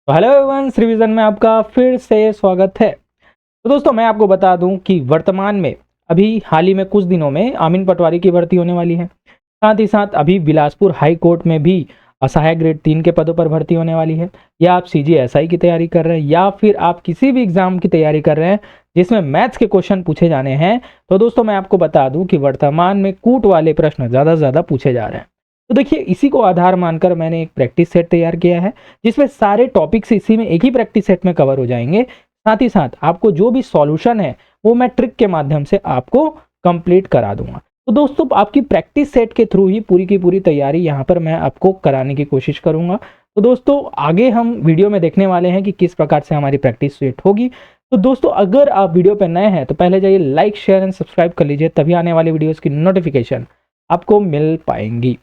तो hello everyone, revision में आपका फिर से स्वागत है। तो दोस्तों मैं आपको बता दूं कि वर्तमान में अभी हाल ही में कुछ दिनों में अमीन पटवारी की भर्ती होने वाली है। साथ ही साथ अभी बिलासपुर हाई कोर्ट में भी असहायक ग्रेड 3 के पदों पर भर्ती होने वाली है। या आप सीजीएसआई की तैयारी कर रहे हैं या फिर आप किसी भी एग्जाम की तैयारी कर रहे हैं जिसमें मैथ्स के क्वेश्चन पूछे जाने हैं, तो दोस्तों मैं आपको बता दूं कि वर्तमान में कूट वाले प्रश्न ज़्यादा से ज़्यादा पूछे जा रहे हैं। तो देखिए, इसी को आधार मानकर मैंने एक प्रैक्टिस सेट तैयार किया है जिसमें सारे टॉपिक्स इसी में एक ही प्रैक्टिस सेट में कवर हो जाएंगे। साथ ही साथ आपको जो भी सॉल्यूशन है वो मैं ट्रिक के माध्यम से आपको कंप्लीट करा दूंगा। तो दोस्तों आपकी प्रैक्टिस सेट के थ्रू ही पूरी की पूरी तैयारी यहाँ पर मैं आपको कराने की कोशिश करूंगा। तो दोस्तों आगे हम वीडियो में देखने वाले हैं कि किस प्रकार से हमारी प्रैक्टिस सेट होगी। तो दोस्तों अगर आप वीडियो पर नए हैं तो पहले जाइए लाइक शेयर एंड सब्सक्राइब कर लीजिए, तभी आने वाली वीडियोज़ की नोटिफिकेशन आपको मिल पाएंगी।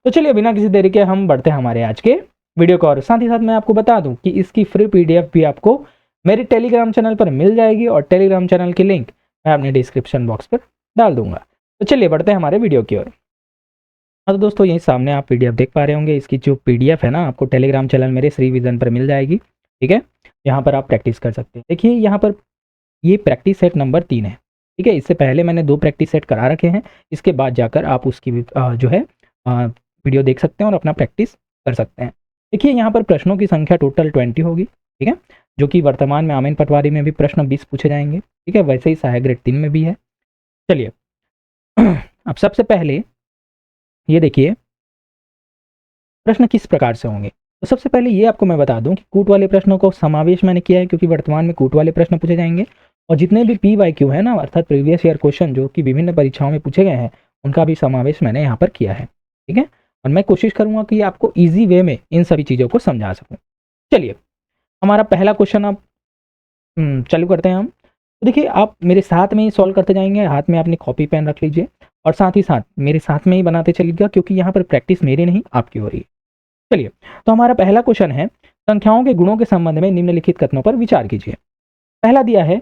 तो चलिए बिना किसी देरी के हम बढ़ते हैं हमारे आज के वीडियो को। और साथ ही साथ मैं आपको बता दूं कि इसकी फ्री पीडीएफ भी आपको मेरे टेलीग्राम चैनल पर मिल जाएगी और टेलीग्राम चैनल की लिंक मैं अपने डिस्क्रिप्शन बॉक्स पर डाल दूंगा। तो चलिए बढ़ते हैं हमारे वीडियो की ओर। तो दोस्तों यही सामने आप पीडीएफ देख पा रहे होंगे। इसकी जो पीडीएफ है ना, आपको टेलीग्राम चैनल मेरे श्रीविजन पर मिल जाएगी। ठीक है, यहाँ पर आप प्रैक्टिस कर सकते हैं। देखिए यहाँ पर ये प्रैक्टिस सेट नंबर 3 है। ठीक है, इससे पहले मैंने 2 प्रैक्टिस सेट करा रखे हैं। इसके बाद जाकर आप उसकी भी जो है वीडियो देख सकते हैं और अपना प्रैक्टिस कर सकते हैं। देखिए यहाँ पर प्रश्नों की संख्या टोटल 20 होगी। ठीक है, जो कि वर्तमान में अमीन पटवारी में भी प्रश्न 20 पूछे जाएंगे। ठीक है, वैसे ही सहायक ग्रेड 3 में भी है। चलिए अब सबसे पहले ये देखिए प्रश्न किस प्रकार से होंगे। तो सबसे पहले ये आपको मैं बता दूं कि कूट वाले प्रश्नों को समावेश मैंने किया है क्योंकि वर्तमान में कूट वाले प्रश्न पूछे जाएंगे और जितने भी PYQ है ना, अर्थात प्रीवियस ईयर क्वेश्चन जो कि विभिन्न परीक्षाओं में पूछे गए हैं, उनका भी समावेश मैंने यहाँ पर किया है। ठीक है, और मैं कोशिश करूंगा कि आपको ईजी वे में इन सभी चीज़ों को समझा सकूं। चलिए हमारा पहला क्वेश्चन आप चालू करते हैं हम। तो देखिए आप मेरे साथ में ही सॉल्व करते जाएंगे, हाथ में अपनी कॉपी पेन रख लीजिए और साथ ही साथ मेरे साथ में ही बनाते चलिएगा क्योंकि यहाँ पर प्रैक्टिस मेरी नहीं आपकी हो रही है। चलिए तो हमारा पहला क्वेश्चन है, संख्याओं के गुणों के संबंध में निम्नलिखित कथनों पर विचार कीजिए। पहला दिया है,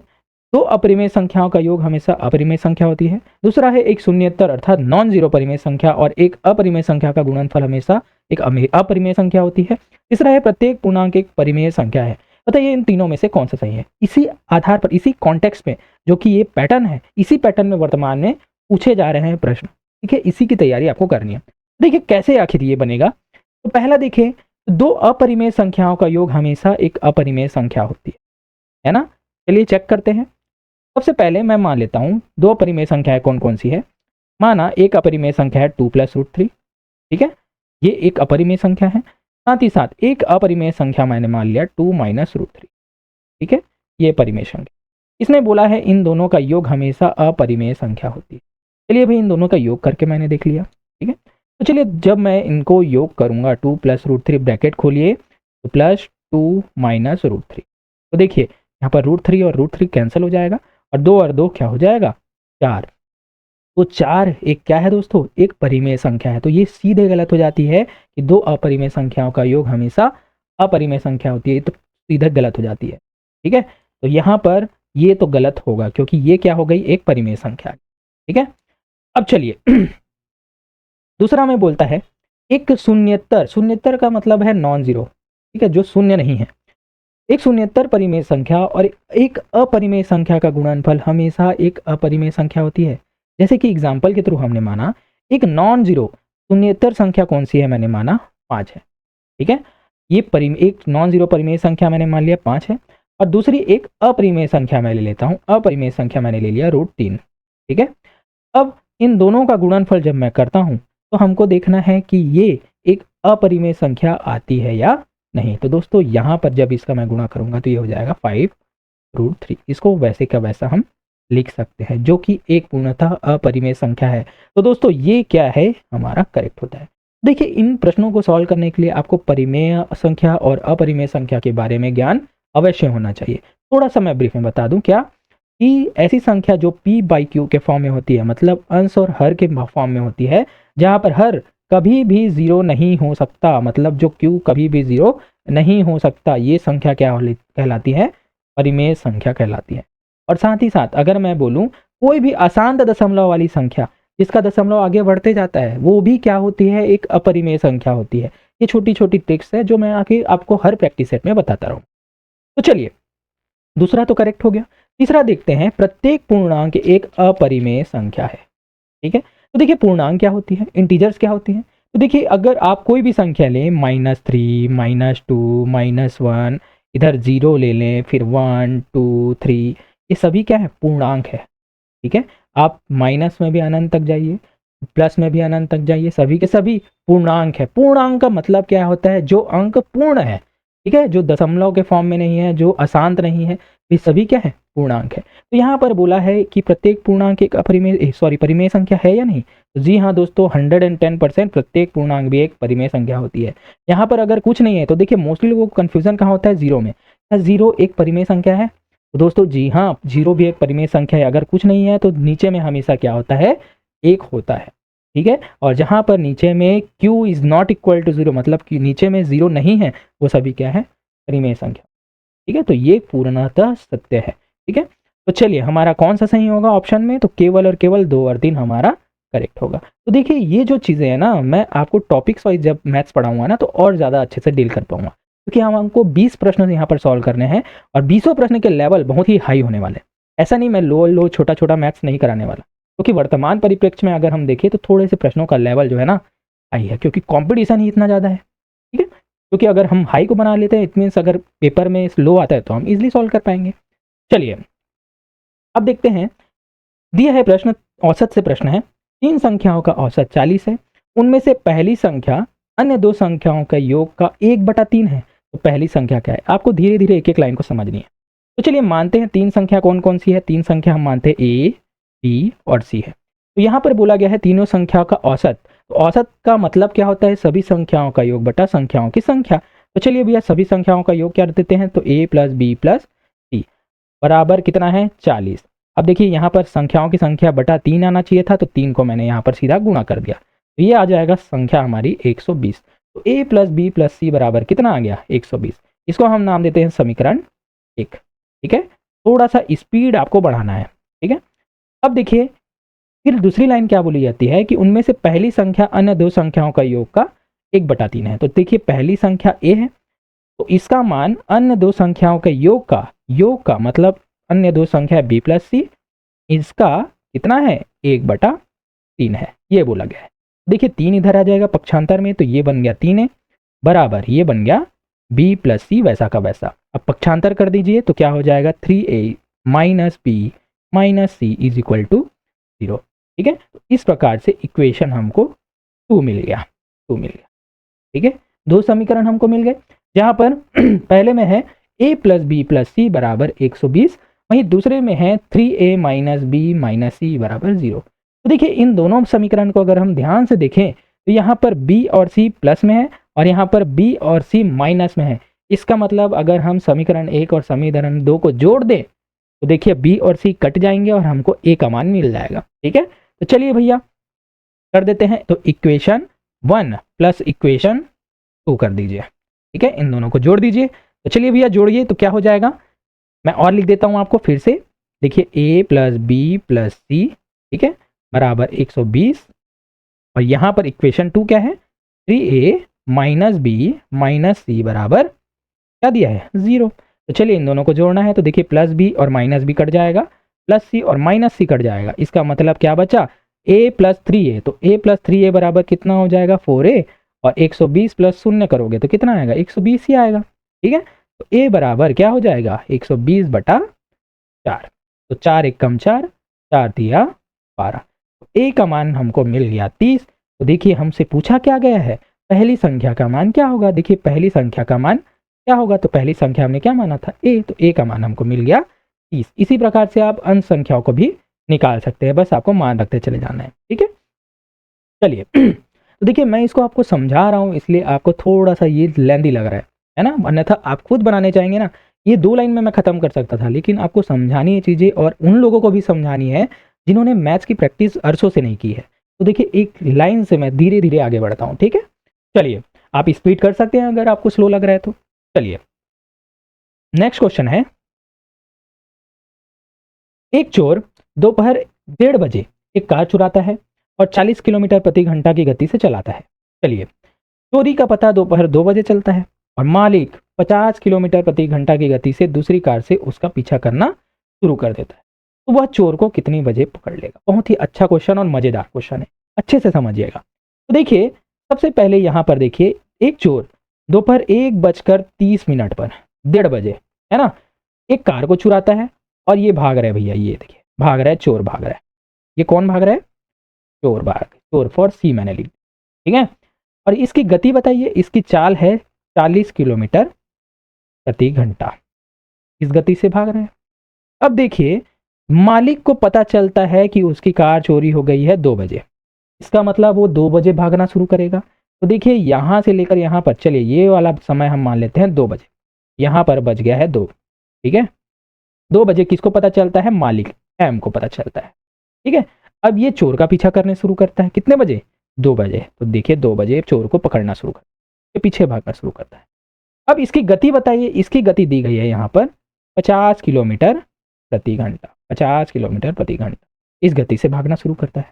2 अपरिमेय संख्याओं का योग हमेशा अपरिमेय संख्या होती है। दूसरा है, एक शून्येतर अर्थात नॉन जीरो परिमेय संख्या और एक अपरिमेय संख्या का गुणनफल हमेशा एक अपरिमेय संख्या होती है। तीसरा है, प्रत्येक पूर्णांक एक परिमेय संख्या है। बताइए इन तीनों में से कौन सा सही है। इसी आधार पर, इसी कॉन्टेक्स्ट में, जो कि ये पैटर्न है, इसी पैटर्न में वर्तमान में पूछे जा रहे हैं प्रश्न। ठीक है, इसी की तैयारी आपको करनी है। देखिए कैसे आखिर ये बनेगा। तो पहला देखिए, 2 अपरिमेय संख्याओं का योग हमेशा एक अपरिमेय संख्या होती है ना। चलिए चेक करते हैं। सबसे पहले मैं मान लेता हूं 2 अपरिमेय संख्याएं कौन कौन सी है। माना एक अपरिमेय संख्या है 2 + √3। ठीक है, ये एक अपरिमेय संख्या है। साथ ही साथ एक अपरिमेय संख्या मैंने मान लिया 2 - √3। ठीक है, ये परिमेय संख्या। इसने बोला है इन दोनों का योग हमेशा अपरिमेय संख्या होती है। चलिए भाई इन दोनों का योग करके मैंने देख लिया। ठीक है, तो चलिए जब मैं इनको योग करूंगा, 2 + √3 ब्रैकेट खोलिए तो +2 - √3। तो देखिए यहाँ पर √3 और √3 कैंसिल हो जाएगा और 2 और 2 क्या हो जाएगा, 4। तो 4 एक क्या है दोस्तों, एक परिमेय संख्या है। तो ये सीधे गलत हो जाती है कि 2 अपरिमेय संख्याओं का योग हमेशा अपरिमेय संख्या होती है, तो सीधे गलत हो जाती है। ठीक है, तो यहाँ पर ये तो गलत होगा क्योंकि ये क्या हो गई, एक परिमेय संख्या। ठीक है, अब चलिए दूसरा में बोलता है, एक शून्येतर, शून्येतर का मतलब है नॉन जीरो। ठीक है, जो शून्य नहीं है। एक शून्येतर परिमेय संख्या और एक अपरिमेय संख्या का गुणनफल हमेशा एक अपरिमेय संख्या होती है। जैसे कि एग्जाम्पल के थ्रू हमने माना एक नॉन जीरो शून्येतर संख्या कौन सी है, मैंने माना 5 है। ठीक है, ये एक नॉन जीरो परिमेय संख्या मैंने मान लिया 5 है और दूसरी एक अपरिमेय संख्या मैं ले लेता हूँ, अपरिमेय संख्या मैंने ले लिया √3। ठीक है, अब इन दोनों का गुणनफल जब मैं करता हूँ तो हमको देखना है कि ये एक अपरिमेय संख्या आती है या नहीं। तो दोस्तों यहाँ पर जब इसका मैं गुणा करूंगा तो ये हो जाएगा 5√3। इसको वैसे का वैसा हम लिख सकते हैं, जो कि एक पूर्णतः अपरिमेय संख्या है। तो दोस्तों ये क्या है, हमारा करेक्ट होता है। देखिए इन प्रश्नों को सॉल्व करने के लिए आपको परिमेय संख्या और अपरिमेय संख्या के बारे में ज्ञान अवश्य होना चाहिए। थोड़ा सा मैं ब्रीफ में बता दूं क्या, कि ऐसी संख्या जो P/Q के फॉर्म में होती है, मतलब अंश और हर के फॉर्म में होती है, जहां पर हर कभी भी 0 नहीं हो सकता, मतलब जो Q कभी भी 0 नहीं हो सकता, ये संख्या क्या कहलाती है, परिमेय संख्या कहलाती है। और साथ ही साथ अगर मैं बोलूं कोई भी अशांत दशमलव वाली संख्या जिसका दशमलव आगे बढ़ते जाता है, वो भी क्या होती है, एक अपरिमेय संख्या होती है। ये छोटी छोटी ट्रिक्स है जो मैं आखिर आपको हर प्रैक्टिस सेट में बताता रहूँ। तो चलिए, दूसरा तो करेक्ट हो गया। तीसरा देखते हैं, प्रत्येक पूर्णांक एक अपरिमेय संख्या है। ठीक है, तो देखिए पूर्णांक क्या होती है, इंटीजर्स क्या होती हैं। तो देखिए अगर आप कोई भी संख्या लें, -3, -2, -1, इधर 0 ले लें, फिर 1, 2, 3, ये सभी क्या है, पूर्णांक है। ठीक है, आप माइनस में भी अनंत तक जाइए, प्लस में भी अनंत तक जाइए, सभी के सभी पूर्णांक है। पूर्णांक का मतलब क्या होता है, जो अंक पूर्ण है। ठीक है, जो दशमलव के फॉर्म में नहीं है, जो अशांत नहीं है, ये सभी क्या है, पूर्णांक है। तो यहाँ पर बोला है कि प्रत्येक पूर्णांक एक परिमेय संख्या है या नहीं। तो जी हाँ दोस्तों, 110% प्रत्येक पूर्णांक भी एक परिमेय संख्या होती है। यहाँ पर अगर कुछ नहीं है तो देखिए मोस्टली लोगों को कन्फ्यूजन कहाँ होता है, जीरो में। क्या जीरो एक परिमेय संख्या है? तो दोस्तों जी हाँ, जीरो भी एक परिमेय संख्या है। अगर कुछ नहीं है तो नीचे में हमेशा क्या होता है, एक होता है। ठीक है, और जहां पर नीचे में q is not equal to zero, मतलब कि नीचे में जीरो नहीं है, वो सभी क्या है, परिमेय संख्या। ठीक है, तो ये पूर्णतः सत्य है। ठीक है, तो चलिए हमारा कौन सा सही होगा ऑप्शन में, तो केवल और केवल 2 और 3 हमारा करेक्ट होगा। तो देखिए ये जो चीज़ें हैं ना, मैं आपको टॉपिक्स वाइज जब मैथ्स पढ़ाऊंगा ना तो और ज़्यादा अच्छे से डील कर पाऊंगा, क्योंकि हमको 20 प्रश्न यहाँ पर सॉल्व करने हैं और 20 प्रश्न के लेवल बहुत ही हाई होने वाले। ऐसा नहीं मैं लो छोटा छोटा मैथ्स नहीं कराने वाला, क्योंकि वर्तमान परिप्रेक्ष्य में अगर हम देखें तो थोड़े से प्रश्नों का लेवल जो है ना हाई है, क्योंकि कंपटीशन ही इतना ज़्यादा है। ठीक है, क्योंकि अगर हम हाई को बना लेते हैं, इट मीन्स अगर पेपर में लो आता है तो हम इजीली सॉल्व कर पाएंगे। चलिए अब देखते हैं, दिया है प्रश्न, औसत से प्रश्न है। 3 संख्याओं का औसत 40 है, उनमें से पहली संख्या अन्य 2 संख्याओं का योग का 1/3 है। तो पहली संख्या क्या है, आपको धीरे धीरे एक एक लाइन को समझनी है। तो चलिए मानते हैं 3 संख्या कौन कौन सी है। 3 संख्या हम मानते हैं ए, बी और सी है। तो यहाँ पर बोला गया है तीनों संख्याओं का औसत। तो औसत का मतलब क्या होता है, सभी संख्याओं का योग बटा संख्याओं की संख्या। तो चलिए भैया सभी संख्याओं का योग क्या देते हैं, तो a प्लस बी प्लस सी बराबर कितना है, 40। अब देखिए यहाँ पर संख्याओं की संख्या बटा 3 आना चाहिए था, तो 3 को मैंने यहाँ पर सीधा गुणा कर दिया, तो ये आ जाएगा संख्या हमारी 120। तो a प्लस बी प्लस सी बराबर कितना आ गया, 120। इसको हम नाम देते हैं समीकरण 1। ठीक है, थोड़ा सा स्पीड आपको बढ़ाना है। ठीक है, अब देखिए फिर दूसरी लाइन क्या बोली जाती है कि उनमें से पहली संख्या अन्य 2 संख्याओं का योग का 1/3 है। तो देखिए पहली संख्या a है, तो इसका मान अन्य 2 संख्याओं के योग का मतलब अन्य 2 संख्या b प्लस सी, इसका कितना है, 1/3 है, ये बोला गया है। देखिए 3 इधर आ जाएगा पक्षांतर में, तो ये बन गया 3 है, बराबर ये बन गया b प्लस सी वैसा का वैसा। अब पक्षांतर कर दीजिए तो क्या हो जाएगा, 3a minus B minus C is equal to 0। ठीक है, तो इस प्रकार से इक्वेशन हमको 2 मिल गया। ठीक है, 2 समीकरण हमको मिल गए, जहां पर पहले में है a प्लस बी प्लस सी बराबर 120, वहीं दूसरे में है 3a माइनस बी माइनस सी बराबर 0। तो देखिए इन दोनों समीकरण को अगर हम ध्यान से देखें तो यहाँ पर b और c प्लस में है और यहाँ पर b और c माइनस में है। इसका मतलब अगर हम समीकरण 1 और समीकरण 2 को जोड़ दें तो देखिए b और c कट जाएंगे और हमको a का मान मिल जाएगा। ठीक है, तो चलिए भैया कर देते हैं, तो इक्वेशन 1 प्लस इक्वेशन 2 कर दीजिए। ठीक है, इन दोनों को जोड़ दीजिए। तो चलिए भैया जोड़िए, तो क्या हो जाएगा, मैं और लिख देता हूं आपको फिर से। देखिए a प्लस बी प्लस सी, ठीक है, बराबर 120, और यहाँ पर इक्वेशन 2 क्या है, 3a माइनस बी माइनस सी बराबर क्या दिया है, 0। तो चलिए इन दोनों को जोड़ना है, तो देखिए प्लस बी और माइनस बी कट जाएगा, प्लस सी और माइनस सी कट जाएगा। इसका मतलब क्या बचा, a प्लस 3a, तो a प्लस 3a बराबर कितना हो जाएगा, 4a, और 120 प्लस शून्य करोगे तो कितना आएगा, 120 ही आएगा। ठीक है, तो a बराबर क्या हो जाएगा, 120/4। तो 4 एकम 4, 4 दिया 12, तो a का मान हमको मिल गया 30। तो देखिए हमसे पूछा क्या गया है, पहली संख्या का मान क्या होगा। देखिए पहली संख्या का मान क्या होगा, तो पहली संख्या हमने क्या माना था, a, तो a का मान हमको मिल गया 30। इसी प्रकार से आप अन्य संख्याओं को भी निकाल सकते हैं, बस आपको मान रखते चले जाना है। ठीक है, चलिए तो देखिए मैं इसको आपको समझा रहा हूँ, इसलिए आपको थोड़ा सा ये लेंदी लग रहा है ना, अन्यथा आप खुद बनाने चाहेंगे ना, ये 2 लाइन में मैं खत्म कर सकता था, लेकिन आपको समझानी है चीज़ें, और उन लोगों को भी समझानी है जिन्होंने मैथ्स की प्रैक्टिस अरसों से नहीं की है। तो देखिए एक लाइन से मैं धीरे धीरे आगे बढ़ता हूँ। ठीक है, चलिए आप स्पीड कर सकते हैं अगर आपको स्लो लग रहा है तो। चलिए नेक्स्ट क्वेश्चन है, एक चोर दोपहर 1:30 बजे एक कार चुराता है और 40 किलोमीटर प्रति घंटा की गति से चलाता है। चलिए चोरी का पता दोपहर 2 बजे चलता है और मालिक 50 किलोमीटर प्रति घंटा की गति से दूसरी कार से उसका पीछा करना शुरू कर देता है, तो वह चोर को कितनी बजे पकड़ लेगा? बहुत ही अच्छा क्वेश्चन और मजेदार क्वेश्चन है, अच्छे से समझिएगा। तो देखिए, सबसे पहले यहाँ पर देखिए, एक चोर दोपहर 1:30 पर 1:30 बजे, है ना, एक कार को चुराता है और ये भाग रहा है भैया, ये देखिए भाग रहा है, चोर भाग रहा है। ये कौन भाग रहा है? चोर फॉर सी मैंने लिख, ठीक है। और इसकी गति बताइए, इसकी चाल है 40 किलोमीटर प्रति घंटा, इस गति से भाग रहे हैं। अब देखिए, मालिक को पता चलता है कि उसकी कार चोरी हो गई है 2 बजे, इसका मतलब वो 2 बजे भागना शुरू करेगा। तो देखिए, यहां से लेकर यहां पर, चलिए ये वाला समय हम मान लेते हैं 2 बजे, यहां पर बज गया है 2, ठीक है। 2 बजे किसको पता चलता है? मालिक एम को पता चलता है, ठीक है। अब ये चोर का पीछा करने शुरू करता है, कितने बजे? 2 बजे। तो देखिए 2 बजे चोर को पकड़ना शुरू करता है, पीछे भागना शुरू करता है। अब इसकी गति बताइए, इसकी गति दी गई है यहाँ पर 50 किलोमीटर प्रति घंटा, 50 किलोमीटर प्रति घंटा, इस गति से भागना शुरू करता है।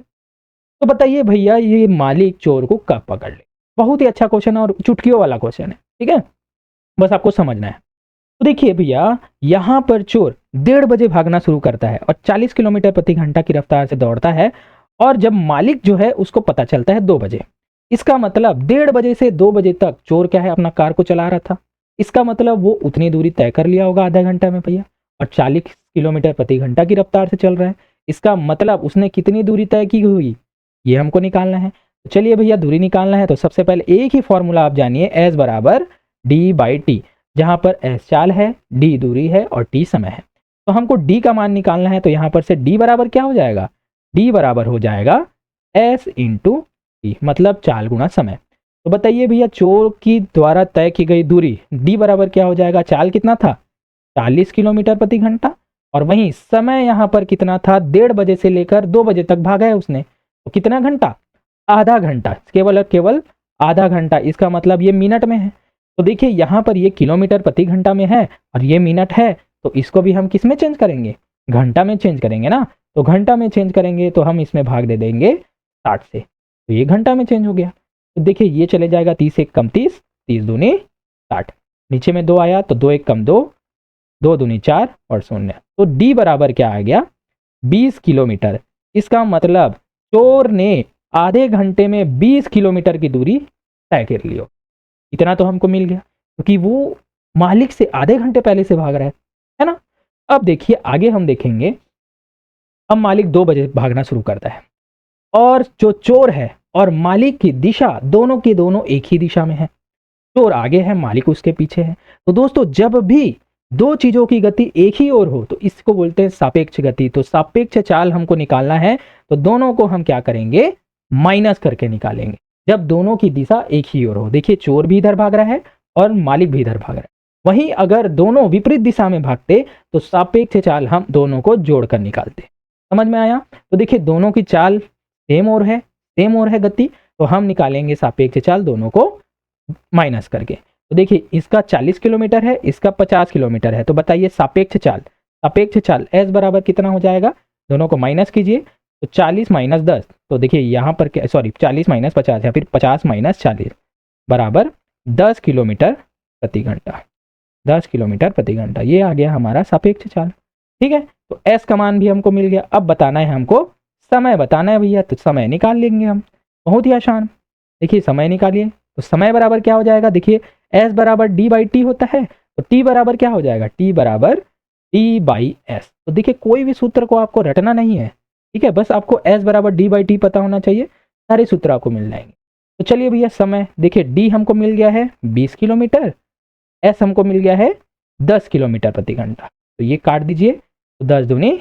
तो बताइए भैया, ये मालिक चोर को कब पकड़ ले? बहुत ही अच्छा क्वेश्चन है और चुटकियों वाला क्वेश्चन है, ठीक है, बस आपको समझना है। तो देखिए भैया, यहां पर चोर 1:30 बजे भागना शुरू करता है और 40 किलोमीटर प्रति घंटा की रफ्तार से दौड़ता है, और जब मालिक जो है उसको पता चलता है 2 बजे, इसका मतलब 1:30 बजे से 2 बजे तक चोर क्या है, अपना कार को चला रहा था। इसका मतलब वो उतनी दूरी तय कर लिया होगा आधा घंटा में भैया, और 40 किलोमीटर प्रति घंटा की रफ्तार से चल रहा है, इसका मतलब उसने कितनी दूरी तय की हुई, ये हमको निकालना है। तो चलिए भैया, दूरी निकालना है तो सबसे पहले एक ही फॉर्मूला आप जानिए, एस बराबर d/t, जहां पर एस चाल है, डी दूरी है और टी समय है। तो हमको डी का मान निकालना है, तो यहां पर से डी बराबर क्या हो जाएगा? डी बराबर हो जाएगा एस इंटू टी, मतलब चाल गुणा समय। तो बताइए भैया, चोर की द्वारा तय की गई दूरी डी बराबर क्या हो जाएगा? चाल कितना था? 40 किलोमीटर प्रति घंटा, और वहीं समय यहाँ पर कितना था? 1:30 बजे से लेकर 2 बजे तक भागा है उसने, तो कितना घंटा? आधा घंटा, केवल और केवल आधा घंटा, इसका मतलब ये मिनट में है। तो देखिए यहाँ पर ये किलोमीटर प्रति घंटा में है और ये मिनट है, तो इसको भी हम किस में चेंज करेंगे? घंटा में चेंज करेंगे ना। तो घंटा में चेंज करेंगे तो हम इसमें भाग दे देंगे 60 से, तो ये घंटा में चेंज हो गया। तो देखिए ये चले जाएगा 30 1 कम 30, 30 दूनी 60, नीचे में 2 आया तो 2 1 कम 2, 2 दूनी 4 और 0। तो डी बराबर क्या आ गया? 20 किलोमीटर। इसका मतलब चोर ने आधे घंटे में 20 किलोमीटर की दूरी तय कर ली हो। इतना तो हमको मिल गया, क्योंकि वो मालिक से आधे घंटे पहले से भाग रहा है ना। अब देखिए आगे हम देखेंगे, अब मालिक 2 बजे भागना शुरू करता है, और जो चोर है और मालिक की दिशा दोनों की दोनों एक ही दिशा में है। चोर आगे है, मालिक उसके पीछे है। तो दोस्तों, जब भी दो चीजों की गति एक ही ओर हो तो इसको बोलते हैं सापेक्ष गति। तो सापेक्ष चाल हमको निकालना है, तो दोनों को हम क्या करेंगे? माइनस करके निकालेंगे, जब दोनों की दिशा एक ही ओर हो। देखिए चोर भी इधर भाग रहा है और मालिक भी इधर भाग रहा है। वहीं अगर दोनों विपरीत दिशा में भागते तो सापेक्ष चाल हम दोनों को जोड़कर निकालते। समझ में आया? तो देखिए दोनों की चाल सेम ओर है गति, तो हम निकालेंगे सापेक्ष चाल दोनों को माइनस करके। तो देखिए इसका 40 किलोमीटर है, इसका 50 किलोमीटर है, तो बताइए सापेक्ष चाल एस बराबर कितना हो जाएगा? दोनों को माइनस कीजिए, तो 40 माइनस 10, तो देखिए यहाँ पर क्या, सॉरी 40 माइनस 50 या फिर 50 माइनस 40 बराबर 10 किलोमीटर प्रति घंटा, 10 किलोमीटर प्रति घंटा। ये आ गया हमारा सापेक्ष चाल, ठीक है। तो एस का मान भी हमको मिल गया। अब बताना है हमको समय बताना है भैया, तो समय निकाल लेंगे हम, बहुत ही आसान। देखिए समय निकालिए, तो समय बराबर क्या हो जाएगा? देखिए एस बराबर d/t होता है, तो t बराबर क्या हो जाएगा? t बराबर d/s। तो देखिए कोई भी सूत्र को आपको रटना नहीं है, ठीक है, बस आपको s बराबर d/t पता होना चाहिए, सारे सूत्र आपको मिल जाएंगे। तो चलिए भैया समय देखिए, d हमको मिल गया है 20 किलोमीटर, s हमको मिल गया है 10 किलोमीटर प्रति घंटा, तो ये काट दीजिए, तो 10 दूनी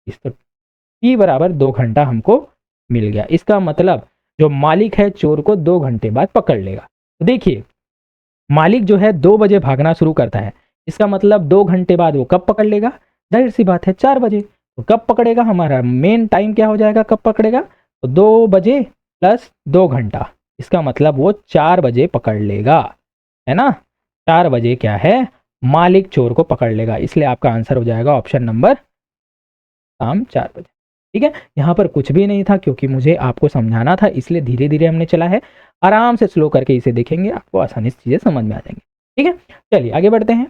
20, तो t बराबर 2 घंटा हमको मिल गया। इसका मतलब जो मालिक है चोर को 2 घंटे बाद पकड़ लेगा। तो देखिए मालिक जो है 2 बजे भागना शुरू करता है, इसका मतलब 2 घंटे बाद वो कब पकड़ लेगा? जाहिर सी बात है 4 बजे। तो कब पकड़ेगा? हमारा मेन टाइम क्या हो जाएगा, कब पकड़ेगा? तो 2 बजे प्लस 2 घंटा, इसका मतलब वो 4 बजे पकड़ लेगा, है ना। 4 बजे क्या है, मालिक चोर को पकड़ लेगा, इसलिए आपका आंसर हो जाएगा ऑप्शन नंबर शाम 4 बजे। ठीक है, यहाँ पर कुछ भी नहीं था क्योंकि मुझे आपको समझाना था, इसलिए धीरे धीरे हमने चला है। आराम से स्लो करके इसे देखेंगे, आपको आसानी से चीज़ें समझ में आ जाएंगी। ठीक है, चलिए आगे बढ़ते हैं।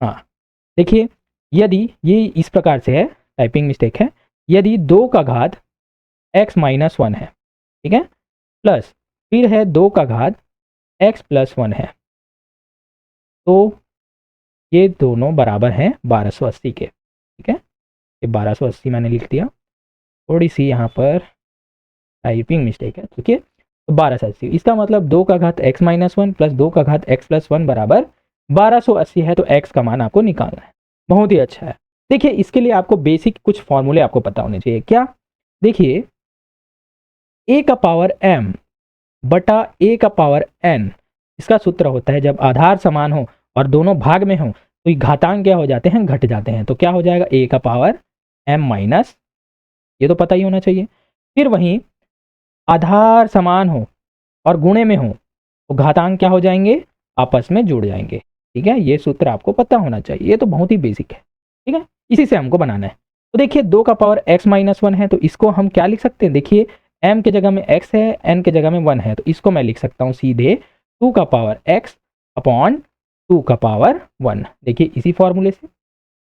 हाँ, देखिए यदि ये इस प्रकार से है, टाइपिंग मिस्टेक है, यदि 2 का घात x माइनस 1 है, ठीक है, प्लस फिर है 2 का घात x प्लस 1 है, तो ये दोनों बराबर हैं 1280 के। ठीक है, ये 1280 मैंने लिख दिया, थोड़ी सी यहाँ पर टाइपिंग मिस्टेक है। ठीक है, तो 1280, इसका मतलब 2 का घात x माइनस 1 प्लस 2 का घात x प्लस 1 बराबर 1280 है, तो x का मान आपको निकालना है। बहुत ही अच्छा है। देखिए इसके लिए आपको बेसिक कुछ फॉर्मूले आपको पता होने चाहिए। क्या? देखिए a का पावर m बटा a का पावर n, इसका सूत्र होता है जब आधार समान हो और दोनों भाग में हो तो ये घातांक क्या हो जाते हैं, घट जाते हैं। तो क्या हो जाएगा, a का पावर m माइनस, ये तो पता ही होना चाहिए। फिर वहीं आधार समान हो और गुणे में हो तो घातांक क्या हो जाएंगे, आपस में जुड़ जाएंगे। ठीक है, ये सूत्र आपको पता होना चाहिए, ये तो बहुत ही बेसिक है। ठीक है, इसी से हमको बनाना है। तो देखिए 2 का पावर x माइनस 1 है, तो इसको हम क्या लिख सकते हैं, देखिए m के जगह में x है, n के जगह में 1 है, तो इसको मैं लिख सकता हूँ सीधे 2 का पावर x अपॉन 2 का पावर 1। देखिए इसी फॉर्मूले से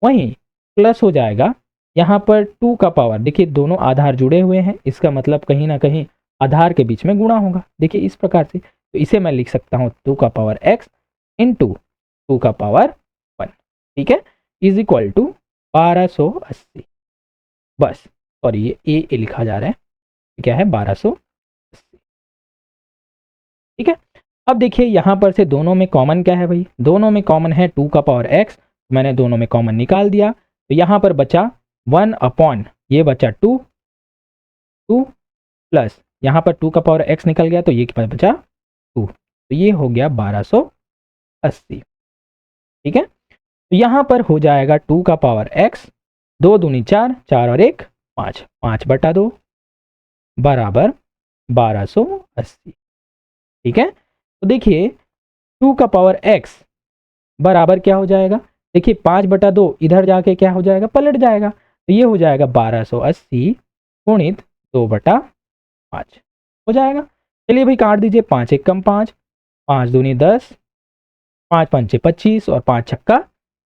वहीं प्लस हो जाएगा यहाँ पर 2 का पावर, देखिए दोनों आधार जुड़े हुए हैं, इसका मतलब कहीं ना कहीं आधार के बीच में गुणा होगा। देखिए इस प्रकार से, तो इसे मैं लिख सकता हूँ 2 का पावर x इंटू 2 का पावर 1। ठीक है, इज इक्वल टू 1280। बस, सॉरी ये ए लिखा जा रहा है, क्या है 1280। ठीक है, अब देखिए यहाँ पर से दोनों में कॉमन क्या है भाई, दोनों में कॉमन है 2 का पावर x, मैंने दोनों में कॉमन निकाल दिया, तो यहाँ पर बचा 1 अपॉन ये बचा 2 प्लस यहाँ पर 2 का पावर x निकल गया तो ये बचा 2, तो ये हो गया 1280। ठीक है, तो यहाँ पर हो जाएगा 2 का पावर x, 2 दूनी 4, 4 और 1 5, 5 बटा 2 बराबर 1280। ठीक है, तो देखिए 2 का पावर x बराबर क्या हो जाएगा, देखिए 5 बटा 2 इधर जाके क्या हो जाएगा, पलट जाएगा, तो ये हो जाएगा 1280 गुणित 2 बटा 5 हो जाएगा। चलिए भाई काट दीजिए, 5 एक कम 5, 5 दूनी 10, 5 पंचे 25 और 5 छक्का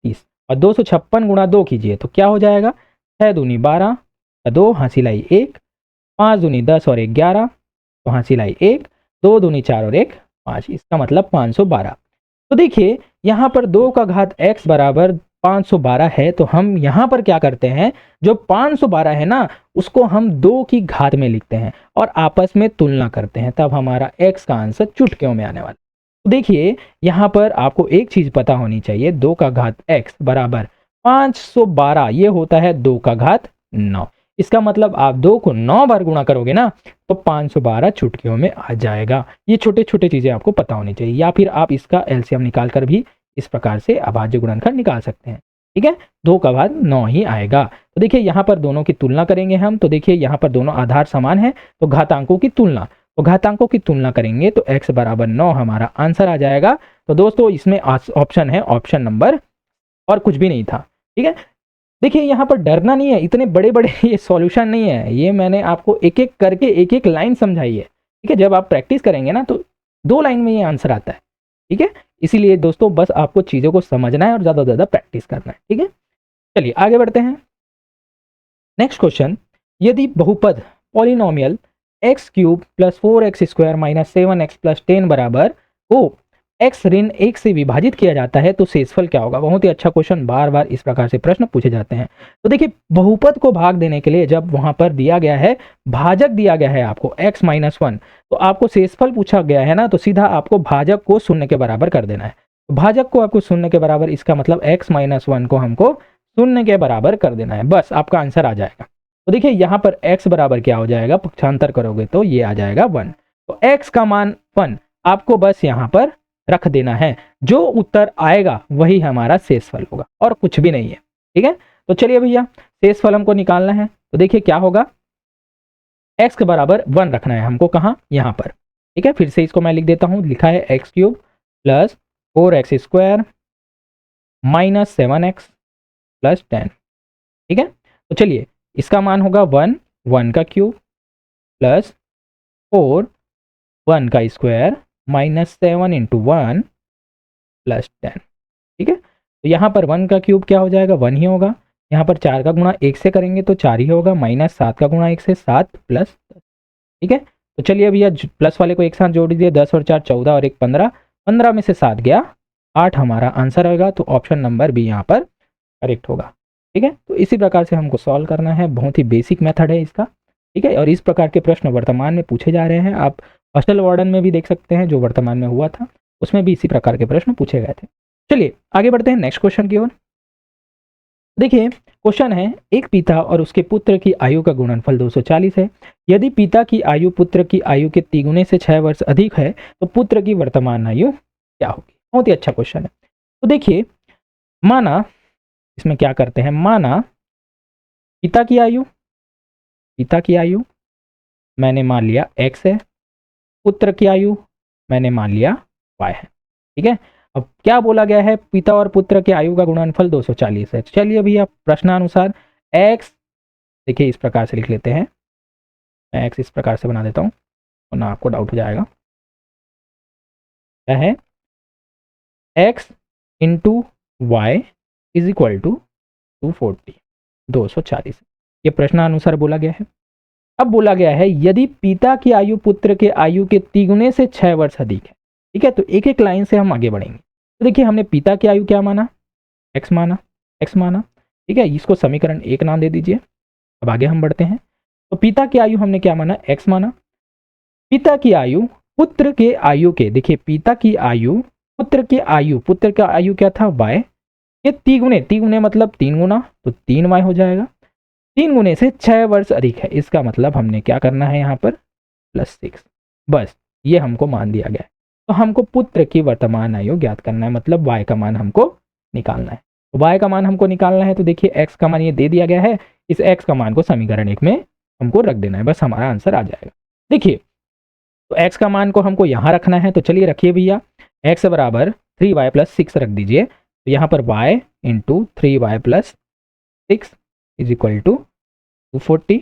30, और 256 गुणा 2 कीजिए तो क्या हो जाएगा, 6 दूनी 12, 2 हासिल आई 1, 5 दूनी 10 और 1 11, तो हासिल आई 1, 2 दूनी 4 और 1 5, इसका मतलब 512। तो देखिए यहाँ पर 2 का घात x बराबर 512 है, तो हम यहाँ पर क्या करते हैं, जो 512 है ना उसको हम 2 की घात में लिखते हैं और आपस में तुलना करते हैं, तब हमारा x का आंसर चुटकियों में आने वाला। तो देखिए यहाँ पर आपको एक चीज पता होनी चाहिए, 2 का घात x बराबर 512, ये होता है 2 का घात 9। इसका मतलब आप 2 को 9 बार गुणा करोगे ना तो 512 चुटकियों में आ जाएगा। ये छोटे छोटे चीजें आपको पता होनी चाहिए, या फिर आप इसका एलसीएम निकाल कर भी इस प्रकार से अभाज्य गुणनखंड निकाल सकते हैं। ठीक है, 2 का घात 9 ही आएगा। तो देखिए यहाँ पर दोनों की तुलना करेंगे हम, तो देखिए यहाँ पर दोनों आधार समान है, तो घातांकों की तुलना, तो घातांकों की तुलना करेंगे तो x बराबर 9 हमारा आंसर आ जाएगा। तो दोस्तों इसमें ऑप्शन है ऑप्शन नंबर, और कुछ भी नहीं था। ठीक है, देखिए यहाँ पर डरना नहीं है, इतने बड़े बड़े ये सॉल्यूशन नहीं है, ये मैंने आपको एक एक करके एक एक लाइन समझाई है। ठीक है, जब आप प्रैक्टिस करेंगे ना तो 2 लाइन में ये आंसर आता है। ठीक है, इसीलिए दोस्तों बस आपको चीज़ों को समझना है और ज़्यादा से ज़्यादा प्रैक्टिस करना है। ठीक है, चलिए आगे बढ़ते हैं। नेक्स्ट क्वेश्चन, यदि बहुपद polynomial x cube plus 4x square minus 7x plus 10 बराबर हो x ऋण 1 से विभाजित किया जाता है तो शेषफल क्या होगा। बहुत ही अच्छा क्वेश्चन, बार बार इस प्रकार से प्रश्न पूछे जाते हैं। तो देखिए बहुपद को भाग देने के लिए जब वहां पर दिया गया है, भाजक दिया गया है आपको x माइनस 1, तो आपको शेषफल पूछा गया है ना, तो सीधा आपको भाजक को शून्य के बराबर कर देना है। तो भाजक को आपको शून्य के बराबर, इसका मतलब x माइनस 1 को हमको शून्य के बराबर कर देना है, बस आपका आंसर आ जाएगा। तो देखिए यहाँ पर x बराबर क्या हो जाएगा, पक्षांतर करोगे तो ये आ जाएगा 1। तो x का मान 1 आपको बस यहाँ पर रख देना है, जो उत्तर आएगा वही हमारा शेषफल होगा और कुछ भी नहीं है। ठीक है, तो चलिए भैया शेषफल हमको निकालना है, तो देखिए क्या होगा, x के बराबर 1 रखना है हमको, कहाँ, यहाँ पर। ठीक है, फिर से इसको मैं लिख देता हूँ, लिखा है x cube plus 4x square minus 7x plus 10। ठीक है, तो चलिए इसका मान होगा 1, 1 का क्यूब प्लस 4, 1 का स्क्वायर माइनस 7 इंटू 1 प्लस 10। ठीक है, तो यहाँ पर 1 का क्यूब क्या हो जाएगा, 1 ही होगा। यहाँ पर 4 का गुणा 1 से करेंगे तो 4 ही होगा, माइनस 7 का गुणा 1 से 7 प्लस 10। ठीक है, तो चलिए भैया प्लस वाले को एक साथ जोड़ दीजिए, 10 और 4 14 और 1 15, 15 में से 7 गया 8 हमारा आंसर होगा। तो ऑप्शन नंबर बी यहाँ पर करेक्ट होगा। ठीक है, तो इसी प्रकार से हमको सॉल्व करना है, बहुत ही बेसिक मेथड है इसका। ठीक है, और इस प्रकार के प्रश्न वर्तमान में पूछे जा रहे हैं। आप हॉस्टल वार्डन में भी देख सकते हैं, जो वर्तमान में हुआ था उसमें भी इसी प्रकार के प्रश्न पूछे गए थे। चलिए आगे बढ़ते हैं नेक्स्ट क्वेश्चन की ओर। देखिए क्वेश्चन है, एक पिता और उसके पुत्र की आयु का गुणनफल 240 है। यदि पिता की आयु पुत्र की आयु के 3 गुने से 6 वर्ष अधिक है तो पुत्र की वर्तमान आयु क्या होगी। बहुत ही अच्छा क्वेश्चन है। तो देखिए माना, इसमें क्या करते हैं, माना पिता की आयु मैंने मान लिया x है, पुत्र की आयु मैंने मान लिया y है। ठीक है, अब क्या बोला गया है, पिता और पुत्र के आयु का गुणनफल 240 है। चलिए भैया प्रश्नानुसार x, देखिए इस प्रकार से लिख लेते हैं, मैं x इस प्रकार से बना देता हूँ वरना आपको डाउट हो जाएगा। क्या है, x into Y is equal to 240 ये प्रश्नानुसार बोला गया है। अब बोला गया है यदि पिता की आयु पुत्र के आयु के 3 गुने से 6 वर्ष अधिक है। ठीक है, तो एक एक लाइन से हम आगे बढ़ेंगे। तो देखिए हमने पिता की आयु क्या माना, x माना। ठीक है, इसको समीकरण 1 नाम दे दीजिए। अब आगे हम बढ़ते हैं। तो पिता की आयु हमने क्या माना, x माना। पिता की आयु पुत्र के आयु के, देखिए पिता की आयु पुत्र का आयु क्या था, y। ये 3 गुने मतलब 3 गुना, तो 3y हो जाएगा। 3 गुने से 6 वर्ष अधिक है, इसका मतलब हमने क्या करना है यहाँ पर +6, बस ये हमको मान दिया गया है। तो हमको पुत्र की वर्तमान आयु ज्ञात करना है, मतलब y का मान हमको निकालना है। तो y का मान हमको निकालना है, तो देखिए x का मान ये दे दिया गया है, इस x का मान को समीकरण 1 में हमको रख देना है, बस हमारा आंसर आ जाएगा। देखिए तो x का मान को हमको यहाँ रखना है, तो चलिए रखिए भैया, x बराबर 3y + 6 रख दीजिए। तो यहाँ पर y इंटू 3y + 6 इज इक्वल टू 240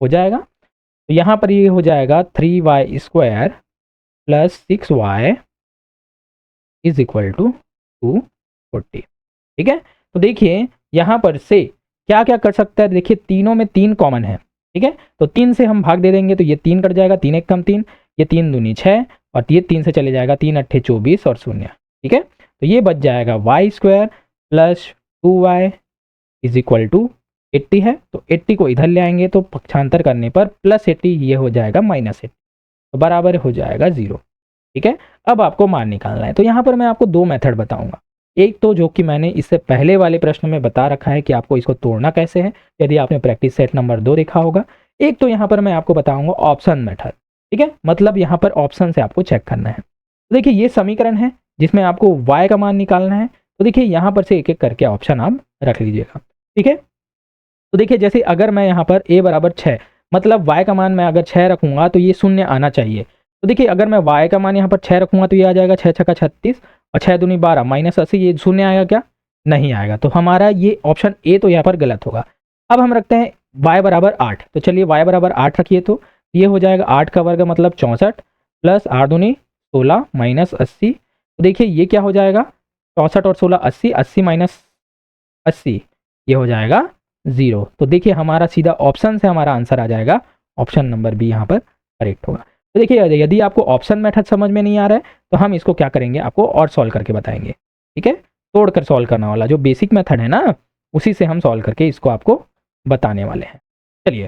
हो जाएगा। तो यहाँ पर ये हो जाएगा 3y² + 6y is equal to 240। ठीक है, तो देखिए यहाँ पर से क्या क्या कर सकता है, देखिए तीनों में 3 कॉमन है। ठीक है, तो 3 से हम भाग दे देंगे तो ये 3 कट जाएगा, 3 1 कम 3, ये 3 दूनी 6 और ये 3 से चले जाएगा, 3 8 24 और 0। ठीक है, तो ये बच जाएगा y² + 2y is equal to 80 है। तो 80 को इधर ले आएंगे तो पक्षांतर करने पर +80 ये हो जाएगा -80, तो बराबर हो जाएगा 0। ठीक है, अब आपको मान निकालना है। तो यहाँ पर मैं आपको 2 मेथड बताऊंगा। एक तो जो कि मैंने इससे पहले वाले प्रश्न में बता रखा है कि आपको इसको तोड़ना कैसे है, यदि आपने प्रैक्टिस सेट नंबर 2 देखा होगा। एक तो यहाँ पर मैं आपको बताऊंगा ऑप्शन मेथड। ठीक है, मतलब यहाँ पर ऑप्शन से आपको चेक करना है। तो देखिए ये समीकरण है जिसमें आपको y का मान निकालना है। तो देखिए यहाँ पर से एक एक करके ऑप्शन आप रख लीजिएगा। ठीक है, तो देखिए जैसे अगर मैं यहाँ पर a बराबर 6, मतलब y का मान मैं अगर 6 रखूंगा तो ये 0 आना चाहिए। तो देखिए अगर मैं y का मान यहाँ पर 6 रखूंगा तो ये आ जाएगा 6 छक्का 36 और 6 दूनी 12 -80, ये 0 आएगा क्या, नहीं आएगा। तो हमारा ये ऑप्शन ए तो यहाँ पर गलत होगा। अब हम रखते हैं y बराबर 8, तो चलिए y बराबर 8 रखिए, तो ये हो जाएगा 8 का वर्ग मतलब 64 प्लस 8 दूनी 16 -80। तो देखिए ये क्या हो जाएगा, 64 और 16 80, 80 - 80 ये हो जाएगा 0। तो देखिए हमारा सीधा ऑप्शन से हमारा आंसर आ जाएगा, ऑप्शन नंबर बी यहाँ पर करेक्ट होगा। तो देखिए यदि आपको ऑप्शन मेथड समझ में नहीं आ रहा है तो हम इसको क्या करेंगे, आपको और सॉल्व करके बताएंगे। ठीक है, तोड़कर सॉल्व करने वाला जो बेसिक मेथड है ना, उसी से हम सॉल्व करके इसको आपको बताने वाले हैं। चलिए